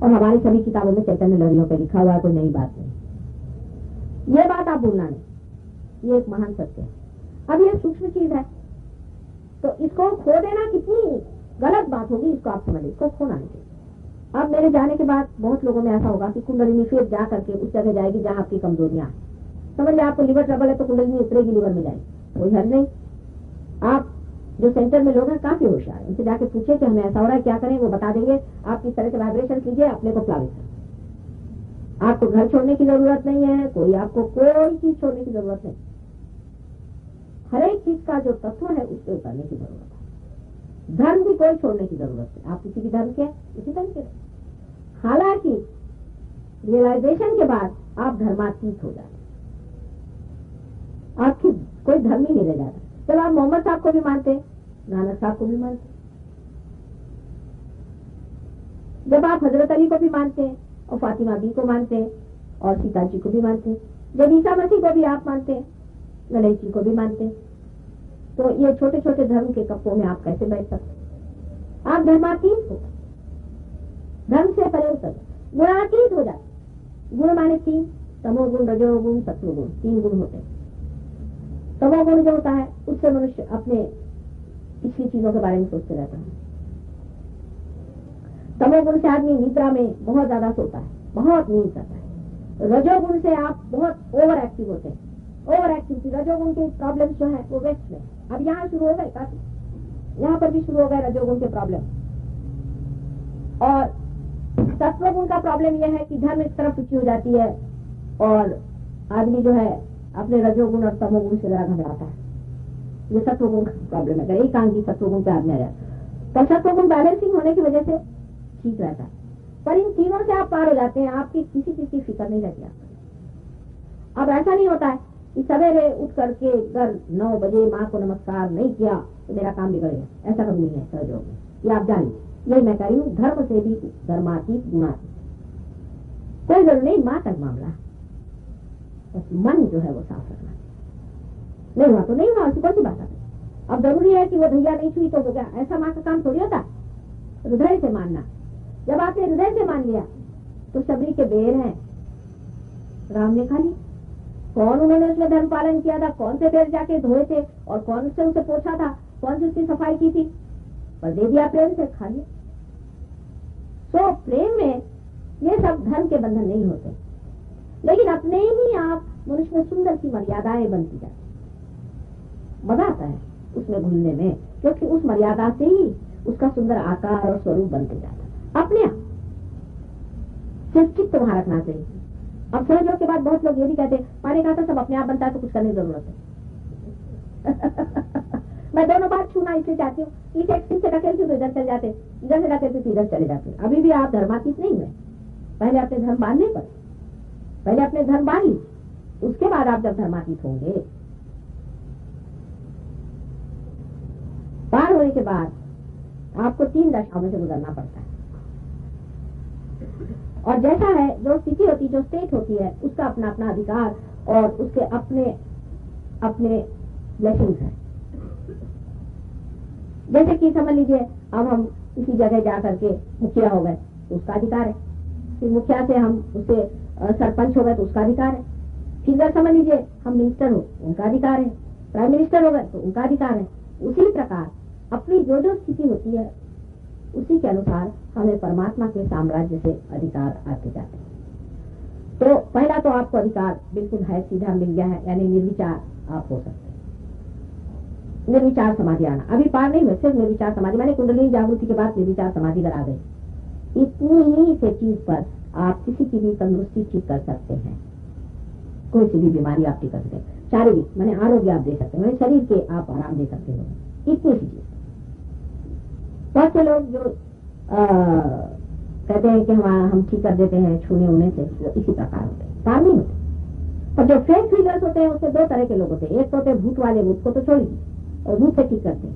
और हमारी सभी किताबों में चैतन्य लहरियों पर लिखा हुआ है, कोई नई बात नहीं। ये बात आप भूलना नहीं, ये एक महान सत्य है। अब ये सूक्ष्म चीज है तो इसको खो देना कितनी गलत बात होगी, इसको आप समझिए, इसको खोना नहीं चाहिए। अब मेरे जाने के बाद बहुत लोगों में ऐसा होगा कि कुंडलिनी फिर जा करके उस जगह जाएगी जहां आपकी कमजोरियां, समझ लिया आपको लिवर ट्रबल है तो कुंडलिनी उतरेगी लिवर में जाएगी, कोई हल नहीं। आप जो सेंटर में लोग हैं काफी होशियार, उनसे जाके पूछे कि हमें ऐसा हो रहा है, क्या करें, वो बता देंगे। आप किस तरह के वाइब्रेशन लीजिए, अपने को प्लावित करें। आपको घर छोड़ने की जरूरत नहीं है, कोई आपको कोई चीज छोड़ने की जरूरत नहीं। हर एक चीज का जो तत्व है उसको करने की जरूरत है। धर्म भी कोई छोड़ने की जरूरत है, आप किसी भी धर्म के उसी धर्म के। हालांकि रियलाइजेशन के बाद आप धर्मातीत हो जाते, आपकी कोई धर्म ही नहीं रह जाता। जब आप मोहम्मद साहब को भी मानते, नानक साहब को भी मानते, जब आप हजरत अली को भी मानते और फातिमा बी को मानते और सीता जी को भी मानते, जब ईसा मसीह को भी आप मानते, गणेश जी को भी मानते, तो ये छोटे छोटे धर्म के कप्पों में आप कैसे बैठ सकते? आप धर्मातीत हो, धर्म से परे उतर, गुणातीत हो जाते। गुण माने तीन, तमोगुण, रजोगुण, सत्वगुण, तीन गुण होते हैं। तमोगुण जो होता है उससे मनुष्य अपने पिछली चीजों के बारे में सोचते रहता है। तमोगुण से आदमी निद्रा में बहुत ज्यादा सोता है, बहुत नींद करता है। रजोगुण से आप बहुत ओवर एक्टिव होते हैं, ओवर एक्टिविटी। रजोगुण के प्रॉब्लम जो है वो वेस्ट में अब यहाँ शुरू हो गए, काफी यहाँ पर भी शुरू हो गए रजोगुण के प्रॉब्लम। और सत्वगुण का प्रॉब्लम यह है कि धर्म एक तरफ रुचि हो जाती है और आदमी जो है अपने रजोगुण और तमोगुण से जरा घबराता है। ये सत्वगुण का प्रॉब्लम है। अगर एक आंगी सत्वगुण पे आदमी आ जाए तो सत्वगुण बैलेंसिंग होने की वजह से ठीक रहता है, पर इन तीनों से आप पार हो जाते हैं, आपकी किसी चीज की फिक्र नहीं रहती आपको। अब ऐसा नहीं होता है कि सवेरे उठ करके अगर 9 बजे माँ को नमस्कार नहीं किया तो मेरा काम बिगड़ गया, ऐसा कभी नहीं है सहयोग में। ये आप जान लीजिए, यही मैं कह रही हूँ, धर्म से भी धर्मातीत गुणातीत, कोई जरूर नहीं। माँ तक मामला बस मन जो है वो साफ रखना, नहीं हुआ तो नहीं हुआ, उसकी कौन सी बात है। अब जरूरी है कि वो धैया नहीं छुई तो हो गया, ऐसा माँ का काम थोड़ी होता। हृदय से मानना, जब आपने हृदय से मान लिया तो सबरी के बेर हैं, राम ने खा ली। कौन उन्होंने उसमें धर्म पालन किया था, कौन से बेर जाके धोए थे और कौन से उसे पोछा था, कौन सी उसकी सफाई की थी, पर दे दिया प्रेम से, खा लिया। तो प्रेम में ये सब धर्म के बंधन नहीं होते, लेकिन अपने ही आप मनुष्य में सुंदर सी मर्यादाएं बनती जाती। मजा आता है उसमें घुलने में, क्योंकि उस मर्यादा से ही उसका सुंदर आकार और स्वरूप बनते जाता है अपने आप। सिर्फ चित्त वहां रखना चाहिए। अब सहयोग के बाद बहुत लोग ये भी कहते हैं पानी का सब अपने आप बनता है तो कुछ करने की जरूरत है। मैं दोनों बात छूना इसलिए चाहती हूँ, इस एक्सिस से ढकेलती हूँ तो इधर चले जाते, इधर से ढकेलती तो इधर चले जाते। अभी भी आप धर्मातीत नहीं हुए। पहले अपने धर्म बांधने पर, पहले अपने धर्म बांध लीजिए, उसके बाद आप जब धर्मातीत होंगे, पार होने के बाद आपको 3 दशाओं में से गुजरना पड़ता है। और जैसा है, जो स्थिति होती, जो स्टेट होती है, उसका अपना अपना अधिकार और उसके अपने अपने ब्लेसिंग्स है। जैसे कि समझ लीजिए अब हम किसी जगह जा करके मुखिया हो गए तो उसका अधिकार है, फिर मुखिया से हम उससे सरपंच हो गए तो उसका अधिकार है, फिर समझ लीजिए हम मिनिस्टर हो, उनका अधिकार है, प्राइम मिनिस्टर हो गए तो उनका अधिकार है। उसी प्रकार अपनी जो जो स्थिति होती है उसी के अनुसार हमें परमात्मा के साम्राज्य से अधिकार आते जाते हैं। तो पहला तो आपको अधिकार बिल्कुल है, सीधा मिल गया है, यानी निर्विचार आप हो सकते हैं। निर्विचार समाधि आना, अभी पार नहीं हुए, सिर्फ निर्विचार समाधि, मैंने कुंडलिनी जागृति के बाद निर्विचार समाधि अगर आ गई, इतनी ही से चीज पर आप किसी की भी तंदुरुस्ती ठीक कर सकते हैं, कोई सी भी बीमारी आप ठीक कर सकते हैं, शारीरिक मैंने आरोग्य आप दे सकते हैं, मैंने शरीर के आप आराम दे सकते हो, इतनी सी चीज। बहुत से लोग जो कहते हैं कि हम ठीक कर देते हैं छूने उने से, इसी प्रकार होते हैं, पार नहीं होते। और जो फेक फीलर्स होते हैं उसमें दो तरह के लोग होते हैं, एक तो होते हैं भूत वाले, भूत को तो छोड़िए और भूत से ठीक करते हैं,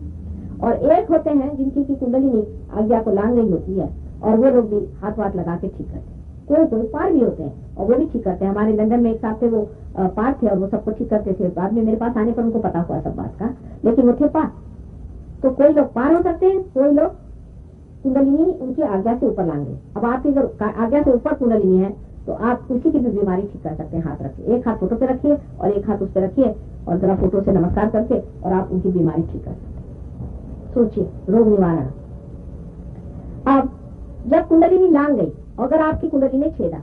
और एक होते हैं जिनकी की कुंडलिनी आज्ञा को लांग गई होती है और वो लोग भी हाथ वाथ लगा के ठीक करते हैं। कोई कोई पार भी होते हैं और वो भी ठीक करते हैं। हमारे लंदन में एक साथ थे, वो पार थे और वो सबको ठीक करते थे। बाद में मेरे पास आने पर उनको पता हुआ सब बात का, लेकिन वो थे पार। तो कोई लोग पार हो सकते हैं, कोई लोग कुंडलिनी उनकी आज्ञा से ऊपर लाएंगे। अब आपकी अगर आज्ञा से ऊपर कुंडलिनी है तो आप किसी की भी बीमारी ठीक कर सकते हैं। हाथ रखिए, एक हाथ फोटो पे रखिए और एक हाथ उस पे रखिए और जरा फोटो से नमस्कार करके और आप उनकी बीमारी ठीक कर सकते हैं। सोचिए, रोग निवारण। अब जब कुंडलिनी लांग गई, अगर आपकी कुंडलिनी छेदा,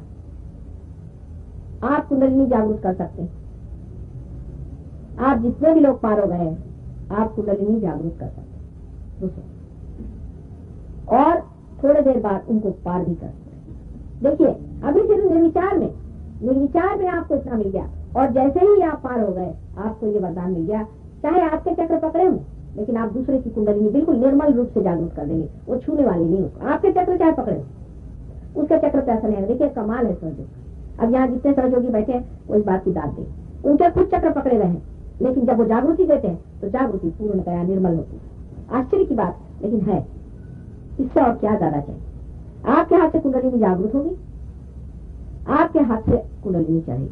आप कुंडलिनी जागृत कर सकते हैं। आप जितने भी लोग पार हो गए आप कुंडलिनी जागृत कर सकते हैं और थोड़ी देर बाद उनको पार भी कर सकते हैं। देखिए, अभी सिर्फ निर्विचार में आपको इतना मिल गया और जैसे ही आप पार हो गए आपको ये वरदान मिल गया, चाहे आपके चक्र पकड़े हों लेकिन आप दूसरे की कुंडलिनी बिल्कुल निर्मल रूप से जागृत कर देंगे, वो छूने वाली नहीं उसको। आपके चक्र चाहे पकड़े, उसके चक्र पे असर नहीं है। देखिए, कमाल है सहयोग। अब यहाँ जितने सहयोगी बैठे हैं वो इस बात की दाद दें, उनके कुछ चक्र पकड़े रहे, लेकिन जब वो जागृति देते हैं तो जागृति पूर्णतया निर्मल होती है। आश्चर्य की बात, लेकिन है। इससे और क्या ज्यादा चाहिए? आपके हाथ से कुंडलिनी जागृत होगी, आपके हाथ से कुंडलिनी चढ़ेगी।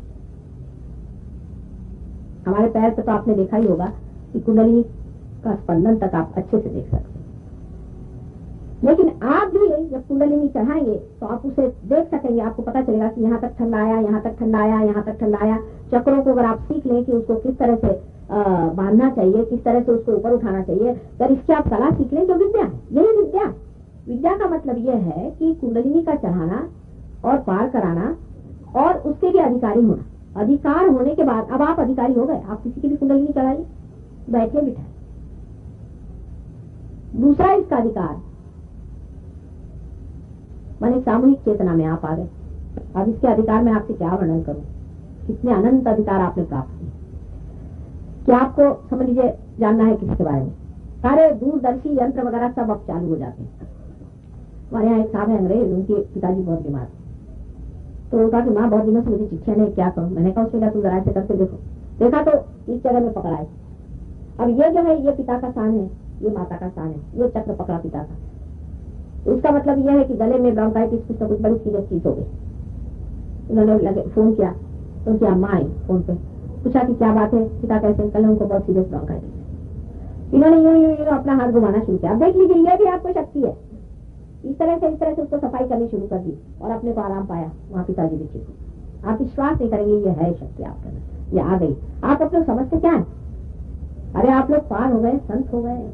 हमारे पैर पे तो आपने देखा ही होगा कि कुंडलिनी का स्पंदन तक आप अच्छे से देख सकते हैं, लेकिन आप भी जब कुंडलिनी चढ़ाएंगे तो आप उसे देख सकेंगे। आपको पता चलेगा कि यहाँ तक ठंडा आया, यहाँ तक ठंडा आया, यहाँ तक ठंडा आया। चक्रों को अगर आप सीख लें कि उसको किस तरह से बांधना चाहिए, किस तरह से उसको ऊपर उठाना चाहिए, अगर इसकी आप कला सीख लें, जो विद्या है, यही विद्या। विद्या का मतलब यह है कि कुंडलिनी का चढ़ाना और पार कराना और उसके लिए अधिकारी होना। अधिकार होने के बाद अब आप अधिकारी हो गए, आप किसी की भी कुंडलिनी चढ़ाइए, बैठे बिठाए। दूसरा इसका अधिकार माने सामूहिक चेतना में आप आ गए। अब इसके अधिकार में आपसे क्या वर्णन करूं, कितने अनंत अधिकार आपने प्राप्त किए। क्या आपको समझ लीजिए जानना है किसी के बारे में, सारे दूरदर्शी यंत्र वगैरह सब अब चालू हो जाते हैं। हमारे यहाँ एक साहब है अंग्रेज, उनके पिताजी बहुत बीमार थे, तो वो कहा कि माँ बहुत दिनों से मुझे चिट्ठियां नहीं, क्या करूं। मैंने कहा उसमें क्या, तुम जरा से करके देखो। देखा तो इस जगह में पकड़ा है। अब ये जो है ये पिता का स्थान है, ये माता का स्थान है, ये चक्र पकड़ा पिता का। इसका मतलब यह है कि गले में ब्रोंकाइटिस कुछ न कुछ बड़ी सीरियस चीज हो गई। उन्होंने लगे फोन किया तो उनकी अम्मा आई, फोन पे पूछा कि क्या बात है, पिता कैसे, कल उनको बहुत सीरियस ब्रोंकाइटिस है। इन्होंने यूं अपना हाथ घुमाना शुरू किया। अब देख लीजिए, ये भी आपको शक्ति है। इस तरह से उसको सफाई करनी शुरू कर दी और अपने को आराम पाया। वहाँ पिताजी भी ठीक। आप विश्वास नहीं करेंगे, ये है शक्ति आपके अंदर, ये आ गई। आप अपने समझते क्या है? अरे आप लोग पार हो गए, संत हो गए,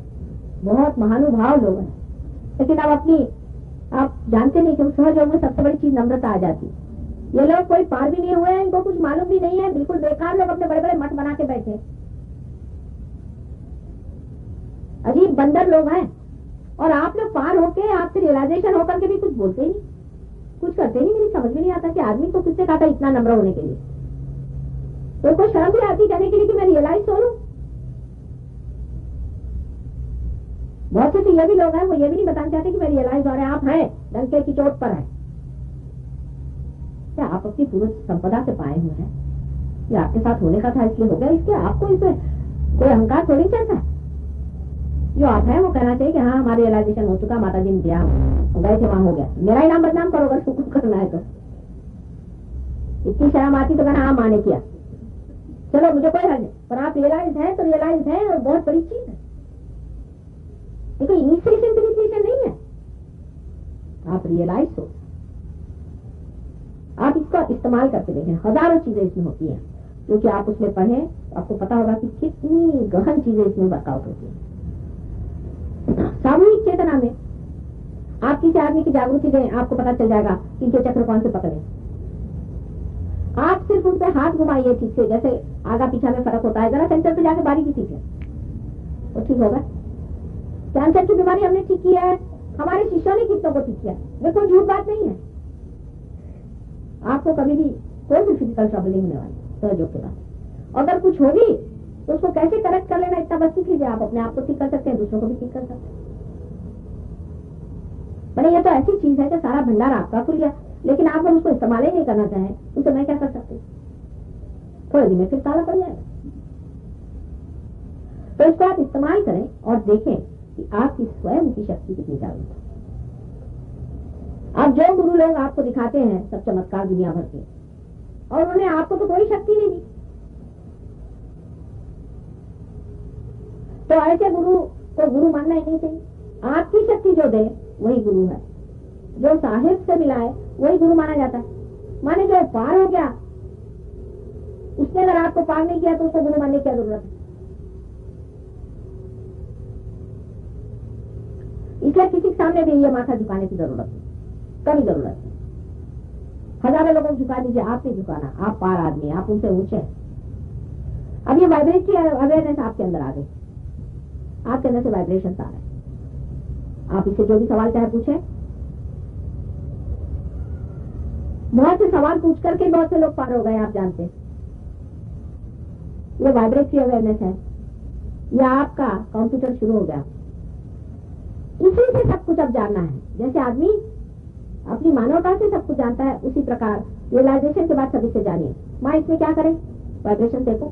बहुत महानुभाव लोग हैं, लेकिन आप जानते नहीं कि उस सहयोग में सबसे बड़ी चीज नम्रता आ जाती है। ये लोग कोई पार भी नहीं हुए हैं, इनको कुछ मालूम भी नहीं है, बिल्कुल बेकार लोग अपने बड़े बड़े मठ बना के बैठे, अजीब बंदर लोग हैं। और आप लोग पार होके, आपसे रियलाइजेशन होकर के भी कुछ बोलते ही नहीं, कुछ करते नहीं। मेरी समझ में नहीं आता कि आदमी को किसने कहा था इतना नम्र होने के लिए। तो कोई शर्म भी आती कहने के लिए कि मैं रियलाइज हो लूं। बहुत से तो ये भी लोग हैं, वो ये भी नहीं बताना चाहते कि मैं रियलाइज हो रहे हैं। आप हैं, डंके की चोट पर है। क्या आप अपनी पूर्व संपदा से पाए हुए हैं? ये आपके साथ होने का था इसलिए हो गया, इसके आपको इसमें कोई अहंकार थोड़ी चलता है। जो आप हैं वो कहना चाहिए कि हाँ हमारी रियलाइजेशन हो चुका, माता जी ने दिया, गए थे वहां हो गया। मेरा ही नाम बदनाम करो अगर सुकुन करना है तो। इतनी शर्म आती तो कहना हाँ माँ ने किया, चलो मुझे कोई हर्ज नहीं, पर आप रियलाइज है तो रियलाइज है, और बहुत बड़ी चीज है। देखो इनिशिएशन नहीं है, आप रियलाइज हो। आप इसका इस्तेमाल करके देखें, हजारों चीजें इसमें होती हैं, क्योंकि आप उसमें पढ़ें आपको पता होगा कि कितनी गहन चीजें इसमें वर्कआउट होती है। सामूहिक चेतना में आप किसी आदमी की जागृति दें, आपको पता चल जाएगा कि इनके चक्र कौन से पकड़े। आप सिर्फ उन पे हाथ घुमाइए ठीक से, जैसे आगा पीछा में फर्क होता है, जरा सेंटर पे जाके बारीकी ठीक है, वो ठीक होगा। कैंसर की बीमारी हमने ठीक किया है, हमारे शिष्यों ने कितनों को ठीक किया, वे कोई झूठ बात नहीं है। आपको कभी भी कोई भी फिजिकल ट्रबल नहीं होने वाली सहयोग के बाद। अगर कुछ होगी तो उसको कैसे करेक्ट कर लेना, इतना बस सीख लीजिए। आप अपने आप को ठीक कर सकते हैं, दूसरों को भी ठीक कर सकते हैं। मैंने ये तो ऐसी चीज है कि सारा भंडार आपका खुल गया, लेकिन आप अगर उसको इस्तेमाल ही नहीं करना चाहें तो मैं क्या कर सकती, थोड़े दिन में फिर ताला पड़ जाएगा। तो इसको आप इस्तेमाल करें और देखें कि आपकी स्वयं की शक्ति कितनी जागरूक है। अब जो गुरु लोग आपको दिखाते हैं सब चमत्कार दुनिया भर के, और उन्होंने आपको तो कोई शक्ति नहीं दी, तो ऐसे गुरु को गुरु मानना ही नहीं चाहिए। आपकी शक्ति जो दे वही गुरु है, जो साहिब से मिलाए वही गुरु माना जाता है। माने जो पार हो गया उसने अगर आपको पार नहीं किया तो उसको गुरु मानने की क्या जरूरत है। इसलिए किसी के सामने भी ये माथा झुकाने की जरूरत नहीं, कभी जरूरत नहीं। हजारों लोगों को झुका दीजिए, आप नहीं झुकाना, आप पार आदमी, आप उनसे ऊंचे हैं। अब ये वाइब्रेशन की अवेयरनेस आपके अंदर आ गई, आपके अंदर से वाइब्रेशन आ रहे हैं। आप इससे जो भी सवाल चाहे पूछें। बहुत से सवाल पूछ करके बहुत से लोग पार हो गए, आप जानते हैं। ये वाइब्रेटरी अवेयरनेस है, या आपका कंप्यूटर शुरू हो गया। इसी से सब कुछ अब जानना है। जैसे आदमी अपनी मानवता से सब कुछ जानता है, उसी प्रकार रियलाइजेशन के बाद सभी से जानिए। माँ इसमें क्या करें, वाइब्रेशन देखो।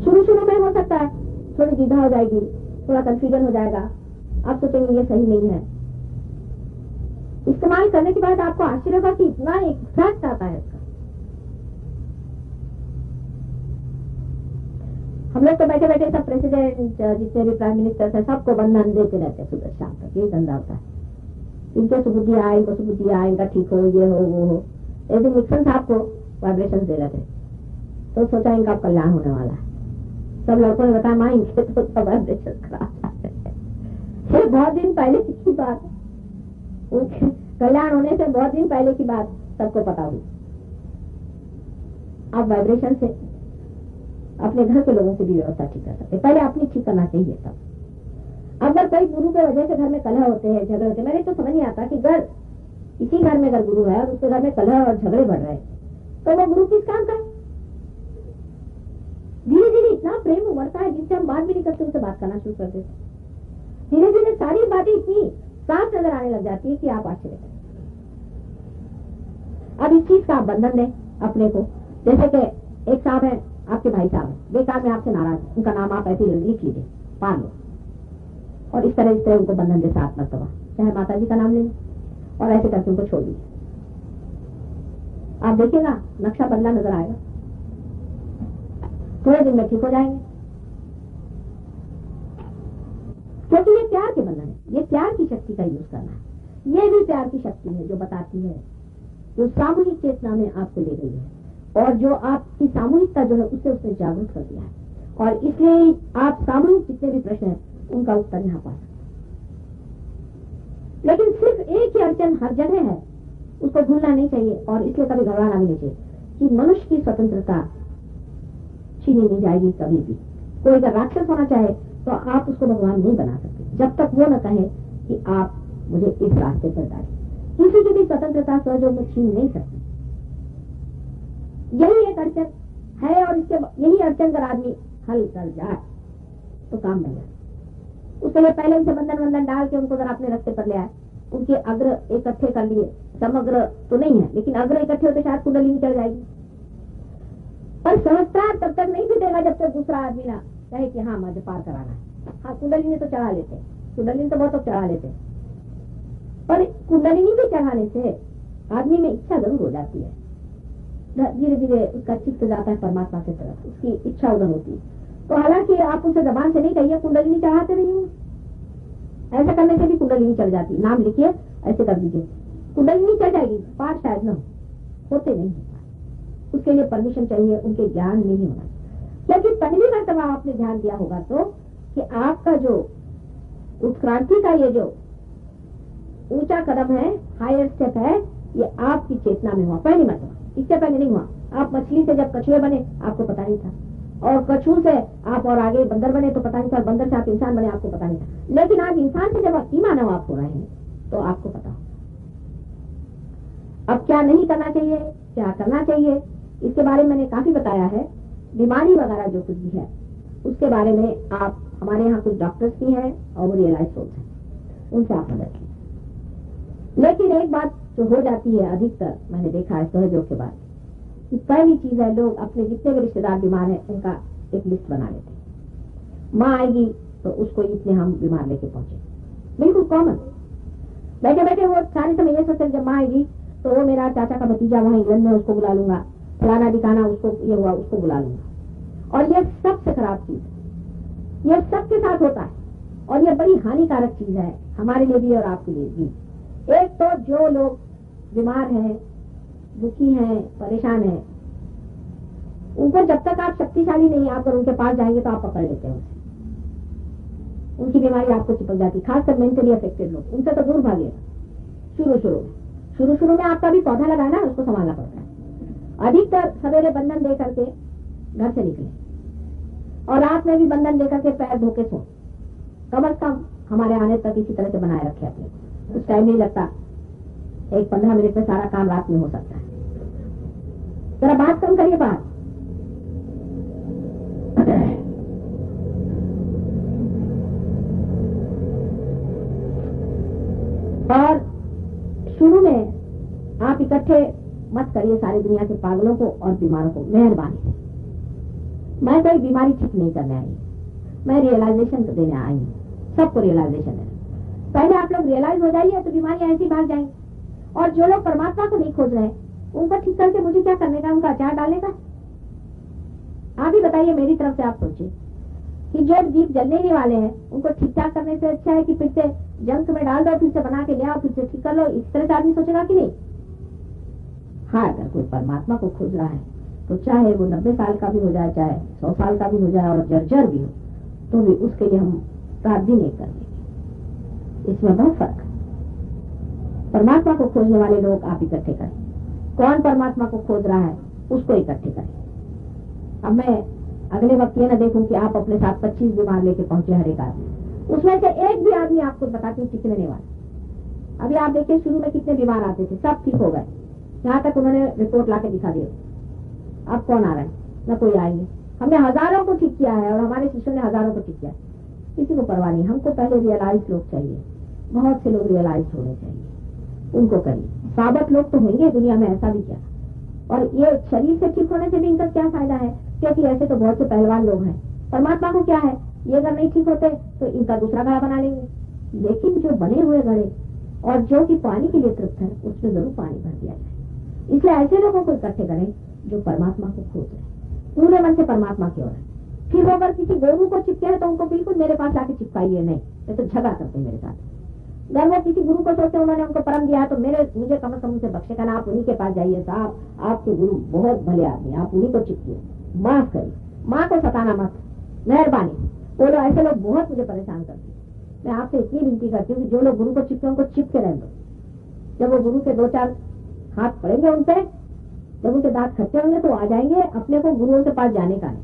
शुरू में हो सकता है थोड़ी द्विधा हो जाएगी, थोड़ा कंफ्यूजन हो जाएगा, आप सोचेंगे ये सही नहीं है। इस्तेमाल करने के बाद आपको आश्चर्य होगा कि इतना इफेक्ट आता है इसका। हम लोग तो बैठे बैठे सब प्रेसिडेंट जितने भी प्राइम मिनिस्टर है सबको बंधन देते रहते हैं सुबह शाम तक, ये धंधा होता है। इनको सुबुद्धि आए, इनको सुबुद्धि आए, इनका ठीक हो, ये हो वो हो। एक दिन निक्सन साहब को वाइब्रेशन दे रहे थे, तो सोचा इनका कल्याण होने वाला है। सब लड़कों ने बताया माँ इनके तो सब वाइब्रेशन खराब है। बहुत दिन पहले की बात, उनके कल्याण होने से बहुत दिन पहले की बात सबको पता हुई। आप वाइब्रेशन से अपने घर के लोगों की भी व्यवस्था ठीक कर सकते, पहले अपनी ठीक करना चाहिए। तब अगर कोई गुरु के वजह से घर में कलह होते हैं, झगड़े होते हैं, मेरे तो समझ नहीं आता कि घर इसी घर में अगर गुरु है और उसके घर में कलह और झगड़े बढ़ रहे हैं तो वो गुरु किस काम का है। धीरे धीरे इतना प्रेम उमड़ता है जिससे हम बात भी नहीं करते, उनसे बात करना शुरू कर देते। धीरे धीरे सारी बातें इतनी साफ नजर आने लग जाती है कि आप आश्चर्य करें। अब इस चीज का आप बंधन दें अपने को। जैसे कि एक साहब है, आपके भाई साहब है, बेकार में आपसे नाराज, उनका नाम आप ऐसे लिख लीजिए, पार लो, और इस तरह उनको बंधन दे 7 मरतबा, चाहे माता जी का नाम ले और ऐसे करके उनको छोड़ दीजिए। आप देखिएगा नक्शा बदला नजर आएगा, थोड़े दिन में ठीक हो जाएंगे। क्योंकि ये प्यार के बंधन है, ये प्यार की शक्ति का यूज करना है। ये भी प्यार की शक्ति है जो बताती है, जो सामूहिक चेतना में आपको ले गई है, और जो आपकी सामूहिकता जो है उससे उसने जागरूक कर दिया है। और इसलिए आप सामूहिक जितने भी प्रश्न हैं उनका उत्तर यहाँ पा सकते। लेकिन सिर्फ एक ही अड़चन हर जगह है, उसको भूलना नहीं चाहिए, और इसलिए कभी घबराना भी नहीं चाहिए कि मनुष्य की स्वतंत्रता छीनी नहीं जाएगी कभी भी। कोई अगर राक्षस होना चाहे तो आप उसको भगवान नहीं बना सकते जब तक वो न कहे कि आप मुझे इस रास्ते पर डालें। किसी की भी स्वतंत्रता सहयोग में छीन नहीं सकती। यही एक अड़चन है, और इसके यही अड़चन अगर आदमी हल कर जाए तो काम बन जाए। उसके लिए पहले उनसे बंधन डाल के उनको जरा अपने रास्ते पर ले आए, उनके अग्र इकट्ठे कर लिए। समग्र तो नहीं है, लेकिन अग्र इकट्ठे होते शायद कुंडली चढ़ जाएगी। पर सहस्त्रार तब तक नहीं फिटेगा जब तक दूसरा आदमी ना कहे कि हाँ मुझे पार कराना है। हाँ कुंडलिनी तो चढ़ा लेते हैं, कुंडलिनी तो बहुत चढ़ा लेते हैं, पर कुंडलिनी भी चढ़ाने से आदमी में इच्छा जरूर हो जाती है। धीरे धीरे उसका चित्त जाता है परमात्मा की तरफ, उसकी इच्छा उधर होती है। तो हालांकि आप उसे जबान से नहीं कहिए कुंडलिनी चढ़ाते रहिए, ऐसा करने से भी कुंडलिनी चढ़ जाती है। नाम लिखिए, ऐसे कर दीजिए, कुंडलिनी चढ़ जाएगी, पार शायद न हो, होते नहीं है। उसके लिए परमिशन चाहिए, उनके ज्ञान नहीं होना। क्योंकि पहली मर्तबा आपने ध्यान दिया होगा तो कि आपका जो उत्क्रांति का ये जो ऊंचा कदम है, हायर स्टेप है, ये आपकी चेतना में हुआ पहली मर्तबा, इससे पहले नहीं हुआ। आप मछली से जब कछुए बने आपको पता नहीं था, और कछू से आप और आगे बंदर बने तो पता नहीं था, बंदर से आप इंसान बने आपको पता नहीं था, लेकिन आज इंसान से जब आप मानव आप हो रहे हैं तो आपको पता हो अब क्या नहीं करना चाहिए, क्या करना चाहिए, इसके बारे में मैंने काफी बताया है। बीमारी वगैरह जो कुछ भी है उसके बारे में आप, हमारे यहाँ कुछ डॉक्टर्स भी हैं और वो रियलाइज सोच है, उनसे आप मदद कीजिए। लेकिन एक बात जो हो जाती है अधिकतर मैंने देखा है सहयोग के बाद, कि पहली चीज है लोग अपने जितने भी रिश्तेदार बीमार हैं उनका एक लिस्ट बना लेते हैं। माँ आएगी तो उसको इतने हम बीमार लेके पहुंचे, बिल्कुल कॉमन। बैठे बैठे वो सारे समय ये सोचते जब माँ आएगी तो वो मेरा चाचा का भतीजा वहाँ इंग्लैंड में उसको बुला लूंगा, फलाना दिखाना उसको ये हुआ उसको बुला लूंगा। और ये सबसे खराब चीज है, ये सबके साथ होता है और ये बड़ी हानिकारक चीज है हमारे लिए भी और आपके लिए भी। एक तो जो लोग बीमार हैं, दुखी हैं, परेशान हैं, उनको जब तक आप शक्तिशाली नहीं आप अगर उनके पास जाएंगे तो आप पकड़ लेते हैं उनसे, उनकी बीमारी आपको चिपक जाती, खासकर मेंटली अफेक्टेड लोग, उनसे तो दूर भागिएगा। शुरू में आपका भी पौधा लगाना है, उसको संभालना पड़ता है। अधिकतर सवेरे बंधन दे करके घर से निकले और रात में भी बंधन दे करके पैर धोके सो, कम अज कम हमारे आने तक इसी तरह से बनाए रखे अपने, कुछ टाइम नहीं लगता, एक 15 मिनट में सारा काम रात में हो सकता है। जरा बात कम करिए बात। और शुरू में आप इकट्ठे मत करिए सारी दुनिया के पागलों को और बीमारों को, मेहरबानी से। मैं कोई बीमारी ठीक नहीं करने आई, मैं रियलाइजेशन देने आई हूँ, सबको रियलाइजेशन है। पहले आप लोग रियलाइज हो जाइए तो बीमारी ऐसी भाग जाएंगी। और जो लोग परमात्मा को नहीं खोज रहे उनको ठीक करके मुझे क्या करने का, उनका अचार डालने का। आप ही बताइए, मेरी तरफ से आप सोचिए कि जो जीव जलने ही वाले हैं उनको ठीक ठाक करने से अच्छा है कि फिर से जंक में डाल दो, फिर से बना के ले आओ, फिर से ठीक कर लो। इस तरह से आदमी सोचेगा कि नहीं? हाँ, अगर कोई परमात्मा को खोज रहा है तो चाहे वो 90 साल का भी हो जाए, चाहे 100 साल का भी हो जाए और जर्जर भी हो, तो भी उसके लिए हम प्रार्थना नहीं करेंगे। इसमें बहुत फर्क है। परमात्मा को खोजने वाले लोग आप इकट्ठे करें, कौन परमात्मा को खोज रहा है उसको इकट्ठे करें। अब मैं अगले वक्त ये ना देखूं कि आप अपने साथ 25 बीमार लेके पहुंचे हर एक आदमी, उसमें से एक भी आदमी आपको बताती हूँ टिकने नहीं वाला। अभी आप देखिए शुरू में कितने बीमार आते थे, सब ठीक हो गए, यहाँ तक उन्होंने रिपोर्ट ला के दिखा दिया। अब कौन आ रहा है? न कोई आएंगे। हमने हजारों को ठीक किया है और हमारे शिष्यों ने हजारों को ठीक किया, किसी को परवाह नहीं। हमको पहले रियलाइज लोग चाहिए, बहुत से लोग रियलाइज होने चाहिए, उनको करिए। साबत लोग तो होंगे दुनिया में, ऐसा भी क्या। और ये शरीर से ठीक होने से भी इनका क्या फायदा है, क्योंकि ऐसे तो बहुत से पहलवान लोग हैं। परमात्मा को क्या है, ये अगर नहीं ठीक होते तो इनका दूसरा घड़ा बना लेंगे। लेकिन जो बने हुए घड़े और जो कि पानी के लिए तृप्त है उसमें जरूर पानी भर दिया जाए। इसलिए ऐसे लोगों को इकट्ठे करें जो परमात्मा को खोज रहे, पूरे मन से परमात्मा की ओर है। फिर वो अगर किसी गोरू को चिपके है तो उनको बिल्कुल मेरे पास आके चिपकाइए नहीं, ये तो झगड़ा करते मेरे साथ। अगर वो किसी गुरु को सोचते उन्होंने उनको परम दिया तो मुझे कम से कम उनसे बख्शेगा ना, आप उन्हीं के पास जाइए। साहब आपके गुरु बहुत भले आदमी, आप उन्हीं को चिपकिए, माफ करिए, माँ को सताना मत, मेहरबानी। वो लोग ऐसे लोग बहुत मुझे परेशान करते हैं। मैं आपसे इतनी विनती करती हूँ कि जो लोग गुरु को चिपके उनको चिपके रहने दो। जब वो गुरु के 2-4 हाथ पड़ेंगे उनसे, जब उनके दांत खट्टे होंगे तो आ जाएंगे, अपने को गुरुओं के पास जाने का नहीं।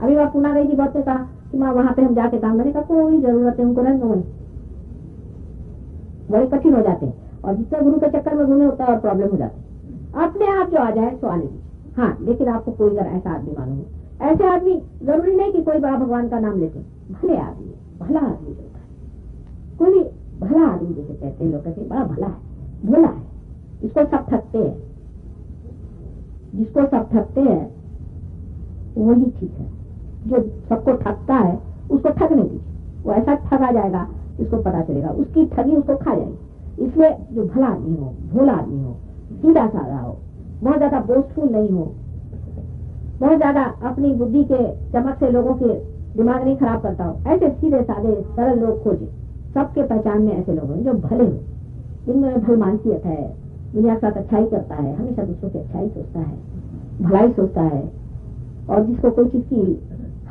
अभी वह पूना गई थी, बहुत ने कहा कि माँ वहां पे हम जाके काम करने का कोई जरूरत है, उनको रहने दो, बड़े कठिन हो जाते हैं और जितना गुरु के चक्कर में घूमे होता है और प्रॉब्लम हो जाती है। अपने आप जो आ जाए तो आने दीजिए। हाँ, लेकिन आपको कोई अगर ऐसा आदमी मालूम हो, ऐसे आदमी जरूरी नहीं कि कोई बड़ा भगवान का नाम लेते, भले आदमी, भला आदमी होता है, कोई भी भला आदमी जैसे कहते हैं लोग, कहते बड़ा भला है, भोला है, इसको सब ठगते हैं, जिसको सब ठगते हैं वही ठीक है। जो सबको ठगता है उसको ठगने दीजिए, वो ऐसा ठगा जाएगा इसको पता चलेगा, उसकी ठगी उसको खा जाएगी। इसलिए जो भला आदमी हो, भोला आदमी हो, सीधा साधा हो, बहुत ज्यादा बोस्टफुल नहीं हो, बहुत ज्यादा अपनी बुद्धि के चमक से लोगों के दिमाग नहीं खराब करता हो, ऐसे सीधे साधे सरल लोग खोजे। सबके पहचान में ऐसे लोग हैं जो भले हो, जिनमें भलमानसियत है, दुनिया के साथ अच्छाई करता है, हमेशा दूसरों की अच्छाई सोचता है, भलाई सोचता है, और जिसको कोई चीज की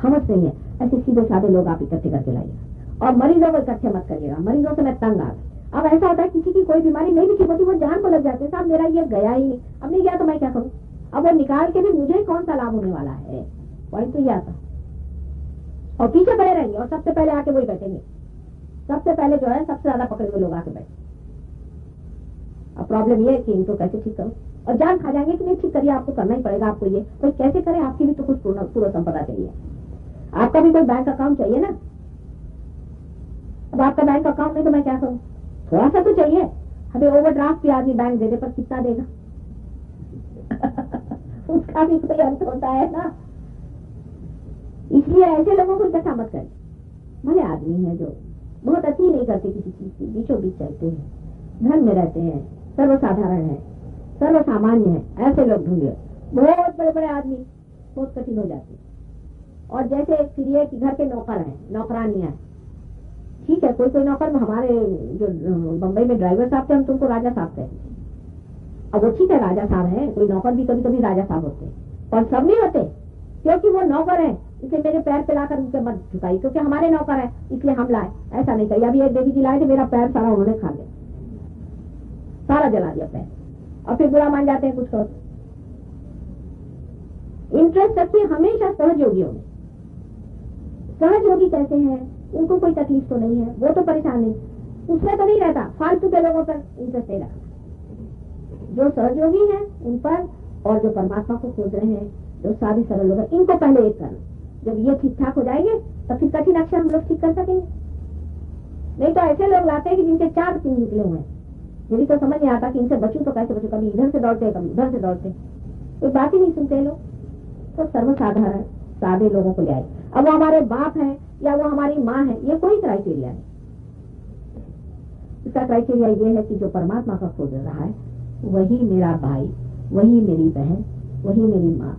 समझ नहीं है, ऐसे सीधे साधे लोग आप इकट्ठे करके लाइएगा। और मरीजों को इकट्ठे मत करिएगा, मरीजों से मैं तंग आ गई। अब ऐसा होता है किसी की कोई बीमारी नहीं भी ठीक होती, वो जान को लग जाते हैं, साहब मेरा ये गया ही नहीं, अब नहीं गया तो मैं क्या करूं, अब वो निकाल के भी मुझे कौन सा लाभ होने वाला है। पॉइंट तो ये आता, और पीछे पड़े रहेंगे और सबसे पहले आके वही बैठेंगे, सबसे पहले जो है सबसे ज्यादा पकड़े हुए लोग आके बैठे। अब प्रॉब्लम ये है कि इनको कैसे ठीक करो, और जान खा जाएंगे कि नहीं ठीक करिए, आपको करना ही पड़ेगा। आपको ये कोई कैसे करे, आपकी भी तो कुछ पूरा संपदा चाहिए, आपका भी कोई बैंक अकाउंट चाहिए ना। अब आपका बैंक अकाउंट नहीं तो मैं क्या करूं, थोड़ा सा तो चाहिए। हमें ओवरड्राफ्ट भी आदमी बैंक दे दे पर कितना देगा उसका भी कोई अर्थ होता है ना। इसलिए ऐसे लोगों को इकट्ठा मत करें। भले आदमी है जो बहुत अति नहीं करते किसी चीज की, बीचों बीच चलते हैं, धर्म में रहते हैं, सर्वसाधारण है, सर्वसामान्य है, ऐसे लोग ढूंढे। बहुत बड़े बड़े आदमी बहुत कठिन हो जाते हैं। और जैसे फिर ये कि घर के नौकर हैं, नौकरानियां हैं, ठीक है, कोई कोई नौकर, हमारे जो बम्बई में ड्राइवर साहब थे, हम तुमको राजा साहब कहते हैं। अब वो ठीक है राजा साहब है, कोई नौकर भी कभी कभी राजा साहब होते हैं, और सब नहीं होते, क्योंकि वो नौकर है इसलिए मेरे पैर पे लाकर उनके मत झुकाई, क्योंकि हमारे नौकर है इसलिए हम लाए, ऐसा नहीं करिए। अभी एक देवी जी लाए थे, मेरा पैर सारा उन्होंने खा लिया, सारा जला दिया पैर, और फिर बुरा मान जाते हैं कुछ और। इंटरेस्ट रखिए हमेशा सहयोगियों में। सहयोगी कैसे हैं, उनको कोई तकलीफ तो नहीं है, वो तो परेशान नहीं, उसमें तो नहीं रहता, फालतू के लोगों पर इंटरेस्ट नहीं रखना। जो सहयोगी हैं उन पर, और जो परमात्मा को खोज रहे हैं, जो सारे सरल लोग हैं, इनको पहले एक करना। जब ये ठीक ठाक हो जाएंगे तो फिर कठिन अक्षर हम लोग ठीक कर सकेंगे। नहीं तो ऐसे लोग लाते हैं कि जिनके 4 सिंह निकले हुए हैं, यदि तो समझ नहीं आता कि इनसे बचूं तो कैसे बचूं, कभी इधर से दौड़ते कभी उधर से दौड़ते, कोई बात ही नहीं सुनते लोग। तो सर्वसाधारण सादे लोगों को ले आए। अब वो हमारे बाप हैं या वो हमारी माँ है, ये कोई क्राइटेरिया नहीं। इसका क्राइटेरिया ये है कि जो परमात्मा का खोज रहा है वही मेरा भाई, वही मेरी बहन, वही मेरी माँ।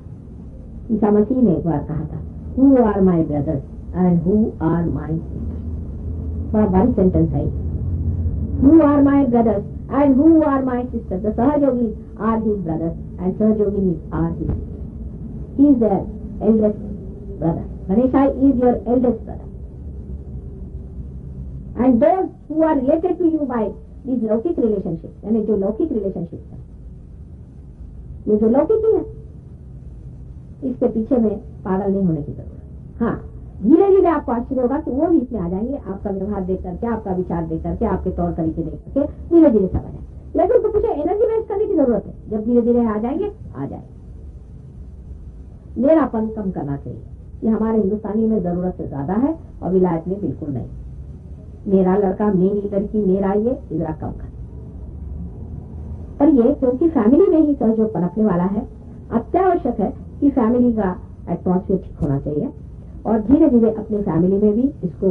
ईसा मसीह ने एक बार कहा था, who are my brothers and who are my sisters. बड़ा भारी सेंटेंस है। Who are my brothers and who are my sisters. The सहयोगी आर हिज ब्रदर्स एंड सहयोगी are his sisters. He is their eldest brother. Ganesha is your eldest brother. And those who are related to you by these लौकिक relationships, यानी जो लौकिक relationships है, ये जो लौकिक ही है, इसके पीछे में पागल नहीं होने की जरूरत। हाँ, धीरे धीरे आपको आश्चर्य होगा कि वो भी इसमें आ जाएंगे, आपका व्यवहार देख करके, आपका विचार देख करके, आपके तौर तरीके देख करके धीरे धीरे सब आ जाए। लेकिन तो कुछ एनर्जी वेस्ट करने की जरूरत है। जब धीरे धीरे आ जाएंगे, आ जाएंगे। मेरापन कम करना चाहिए, ये हमारे हिंदुस्तानी में जरूरत से ज्यादा है और विलायत में बिल्कुल नहीं। मेरा लड़का, मेरी लड़की, मेरा ये इधर कम कर। पर ये क्योंकि फैमिली में ही सहयोग पनपने वाला है, अत्यावश्यक है कि फैमिली का एटमॉस्फेयर ठीक होना चाहिए और धीरे धीरे अपनी फैमिली में भी इसको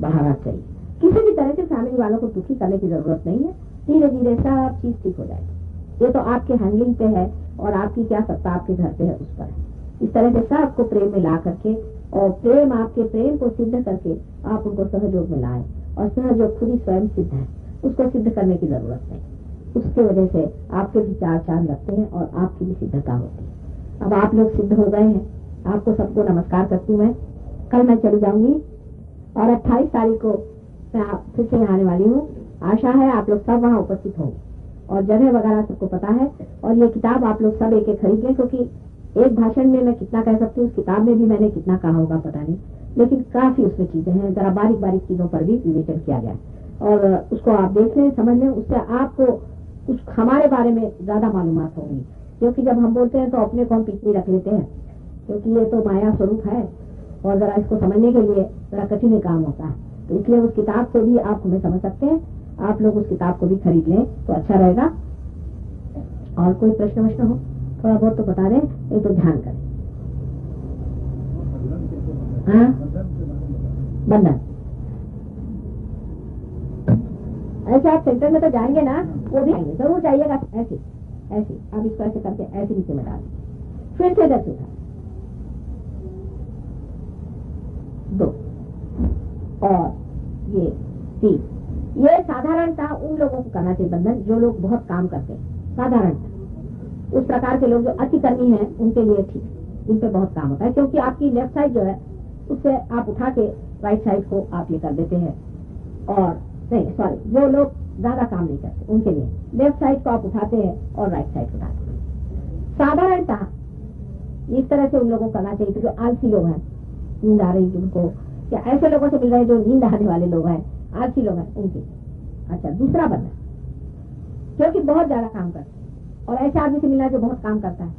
बढ़ाना चाहिए। किसी भी तरह से फैमिली वालों को दुखी करने की जरूरत नहीं है, धीरे धीरे सब चीज ठीक हो जाएगी। ये तो आपके हैंडलिंग पे है और आपकी क्या सत्ता आपके घर पे है उस पर है। इस तरह से सबको प्रेम में ला करके और प्रेम, आपके प्रेम को सिद्ध करके आप उनको सहयोग में लाए, और सहयोग खुद ही स्वयं सिद्ध है, उसको सिद्ध करने की जरूरत नहीं। उसके वजह से आपके भी चार चांद लगते हैं और आपकी भी सिद्धता होती है। अब आप लोग सिद्ध हो गए हैं, आपको सबको नमस्कार करती हूँ। मैं कल मैं चली जाऊंगी और 28 तारीख को मैं फिर से आने वाली हूँ। आशा है आप लोग सब वहाँ उपस्थित होंगे और जगह वगैरह सबको पता है। और ये किताब आप लोग सब एक एक खरीद लें, क्योंकि एक भाषण में मैं कितना कह सकती हूँ, उस किताब में भी मैंने कितना कहा होगा पता नहीं, लेकिन काफी उसमें चीजें हैं, जरा बारीक बारीक चीजों पर भी विवेचन किया गया और उसको आप देख लें, समझ लें, उससे आपको कुछ हमारे बारे में ज्यादा मालूमात होंगी। क्योंकि जब हम बोलते हैं तो अपने को हम पीछे रख लेते हैं, क्योंकि ये तो माया स्वरूप है और जरा इसको समझने के लिए जरा कठिन काम होता है। तो इसलिए उस किताब से भी आप हमें समझ सकते हैं। आप लोग उस किताब को भी खरीद लें तो अच्छा रहेगा। और कोई प्रश्न वश्न हो थोड़ा बहुत तो बता दें, नहीं तो ध्यान करें। हाँ, बंधन ऐसे आप सेंटर में तो जाएंगे ना, वो भी आएंगे, जरूर जाइएगा। ऐसे ऐसे आप इसको ऐसे करके ऐसे नीचे में डाल, फिर से 10 उठा 2 और ये 3। ये साधारणता उन लोगों को करना चाहिए बंधन जो लोग बहुत काम करते हैं। साधारणता उस प्रकार के लोग जो अतिकर्मी हैं उनके लिए ठीक। इन पे बहुत काम होता है, क्योंकि आपकी लेफ्ट साइड जो है उससे आप उठा के राइट साइड को आप ये कर देते हैं। और नहीं सॉरी, जो लोग ज्यादा काम नहीं करते उनके लिए लेफ्ट साइड को आप उठाते हैं और राइट साइड को उठाते हैं। साधारणतः इस तरह से उन लोगों को करना चाहिए। तो जो आलसी लोग हैं, नींद आ रही जिनको, या ऐसे लोगों से मिल रहे हैं जो नींद आने वाले लोग हैं, आलसी लोग हैं, उनके। अच्छा, दूसरा बंधन जो कि बहुत ज्यादा काम करते हैं और ऐसे आदमी से मिलना जो बहुत काम करता है,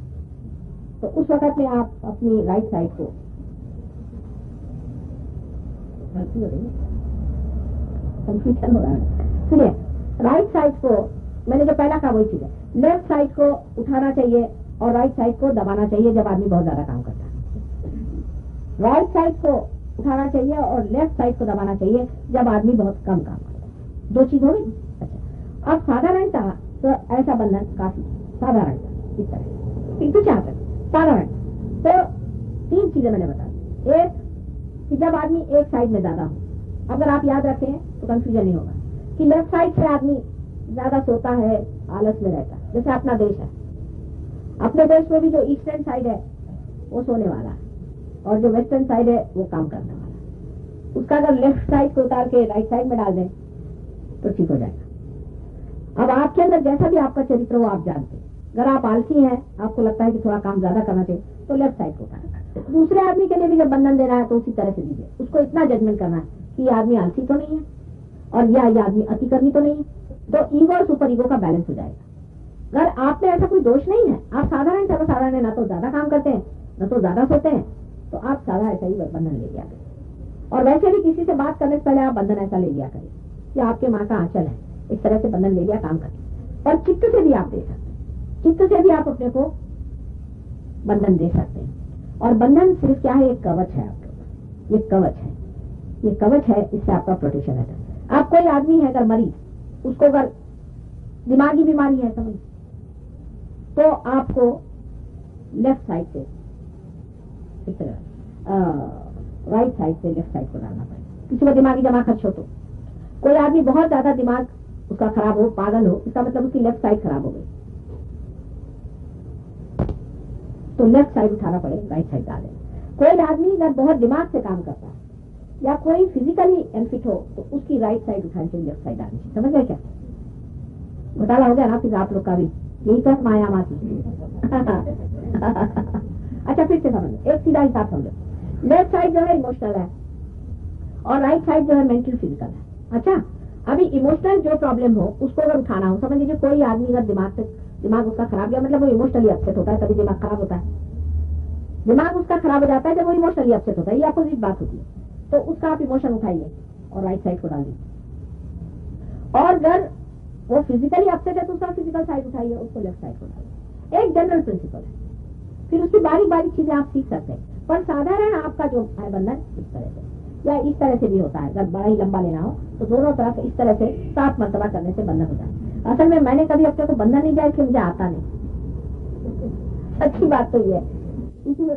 तो उस वक्त में आप अपनी राइट साइड को कंफ्यूजन हो रहा है, सुनिए, राइट साइड को मैंने जो पहला कहा वही चीज है, लेफ्ट साइड को उठाना चाहिए और राइट साइड को दबाना चाहिए जब आदमी बहुत ज्यादा काम करता है। राइट साइड को उठाना चाहिए और लेफ्ट साइड को दबाना चाहिए जब आदमी बहुत कम काम करता है। दो चीज हो गई। अच्छा, अब साधारणतः तो ऐसा बंधन काफी साधारणतः इस तरह किंतु क्या साधारण तो तीन चीजें मैंने बता दी। एक कि जब आदमी एक साइड में ज्यादा हो, अगर आप याद रखें तो कंफ्यूजन नहीं होगा कि लेफ्ट साइड से आदमी ज्यादा सोता है, आलस में रहता है। जैसे अपना देश है, अपने देश में भी जो ईस्टर्न साइड है वो सोने वाला है और जो वेस्टर्न साइड है वो काम करने वाला है। उसका अगर लेफ्ट साइड को उतार के राइट साइड में डाल दें तो ठीक हो जाएगा। अब आपके अंदर जैसा भी आपका चरित्र हो आप जानते हैं। अगर आप आलसी हैं, आपको लगता है कि थोड़ा काम ज्यादा करना चाहिए, तो लेफ्ट साइड को उठाना। दूसरे आदमी के लिए भी जब बंधन देना है तो उसी तरह से दीजिए। उसको इतना जजमेंट करना है कि ये आदमी आलसी तो नहीं है और या ये आदमी अति करनी तो नहीं है, तो ईगो और सुपर ईगो का बैलेंस हो जाएगा। अगर आप में ऐसा कोई दोष नहीं है, आप साधारण सर्वसाधारण है, ना तो ज्यादा काम करते हैं ना तो ज्यादा सोते हैं, तो आप साधा ऐसा ही बंधन ले लिया करें। और वैसे भी किसी से बात करने से पहले आप बंधन ऐसा ले लिया करें कि आपके माँ का आंचल है, इस तरह से बंधन ले लिया काम करें। और चित्त से भी आप दे सकते हैं, चित्त से भी आप अपने को बंधन दे सकते हैं। और बंधन सिर्फ क्या है, एक कवच है आपके ऊपर, ये कवच है, ये कवच है, इससे आपका प्रोटेक्शन रहता है। आप कोई आदमी है अगर मरीज, उसको अगर दिमागी बीमारी है समझ, तो आपको लेफ्ट साइड से राइट साइड से लेफ्ट साइड को डालना पड़ेगा। किसी को दिमागी जमा खर्च हो, तो कोई आदमी बहुत ज्यादा दिमाग उसका खराब हो, पागल हो, इसका मतलब उसकी लेफ्ट साइड खराब हो गई, तो लेफ्ट साइड उठाना पड़ेगा, राइट साइड डालें। कोई आदमी अगर बहुत दिमाग से काम करता है या कोई फिजिकली अनफिट हो, तो उसकी राइट साइड उठानी चाहिए, लेफ्ट साइड डालनी चाहिए। समझ गए क्या? घोटाला हो गया ना फिर आप लोग का भी, यही तो माया माती। अच्छा फिर से समझो, एक सीधा हिसाब समझो। लेफ्ट साइड जो है इमोशनल है और राइट साइड जो है मेंटल फिजिकल है। अच्छा, अभी इमोशनल जो प्रॉब्लम हो उसको अगर उठाना हो, समझ लीजिए कोई आदमी अगर दिमाग उसका खराब गया, मतलब वो इमोशनली अपसेट होता है, तभी दिमाग खराब होता है। दिमाग उसका खराब हो जाता है जब वो इमोशनली अपसेट होता है, ये अपोजिट बात होती है। तो उसका आप इमोशन उठाइए और राइट साइड को डाल दीजिए। और अगर वो फिजिकली अपसेट है तो उसका फिजिकल साइड उठाइए, उसको लेफ्ट साइड को डालिए। एक जनरल प्रिंसिपल है, फिर उसकी बारीक बारीक चीजें आप सीख सकते हैं। पर साधारण आपका जो है बंधन इस तरह से या इस तरह से भी होता है। अगर बड़ा ही लंबा लेना हो तो दोनों तरफ इस तरह से 7 मर्तबा करने से बंधन होता है। असल में मैंने कभी अपने को बंधन नहीं जाए कि मुझे आता नहीं, अच्छी बात तो ये है, इसी में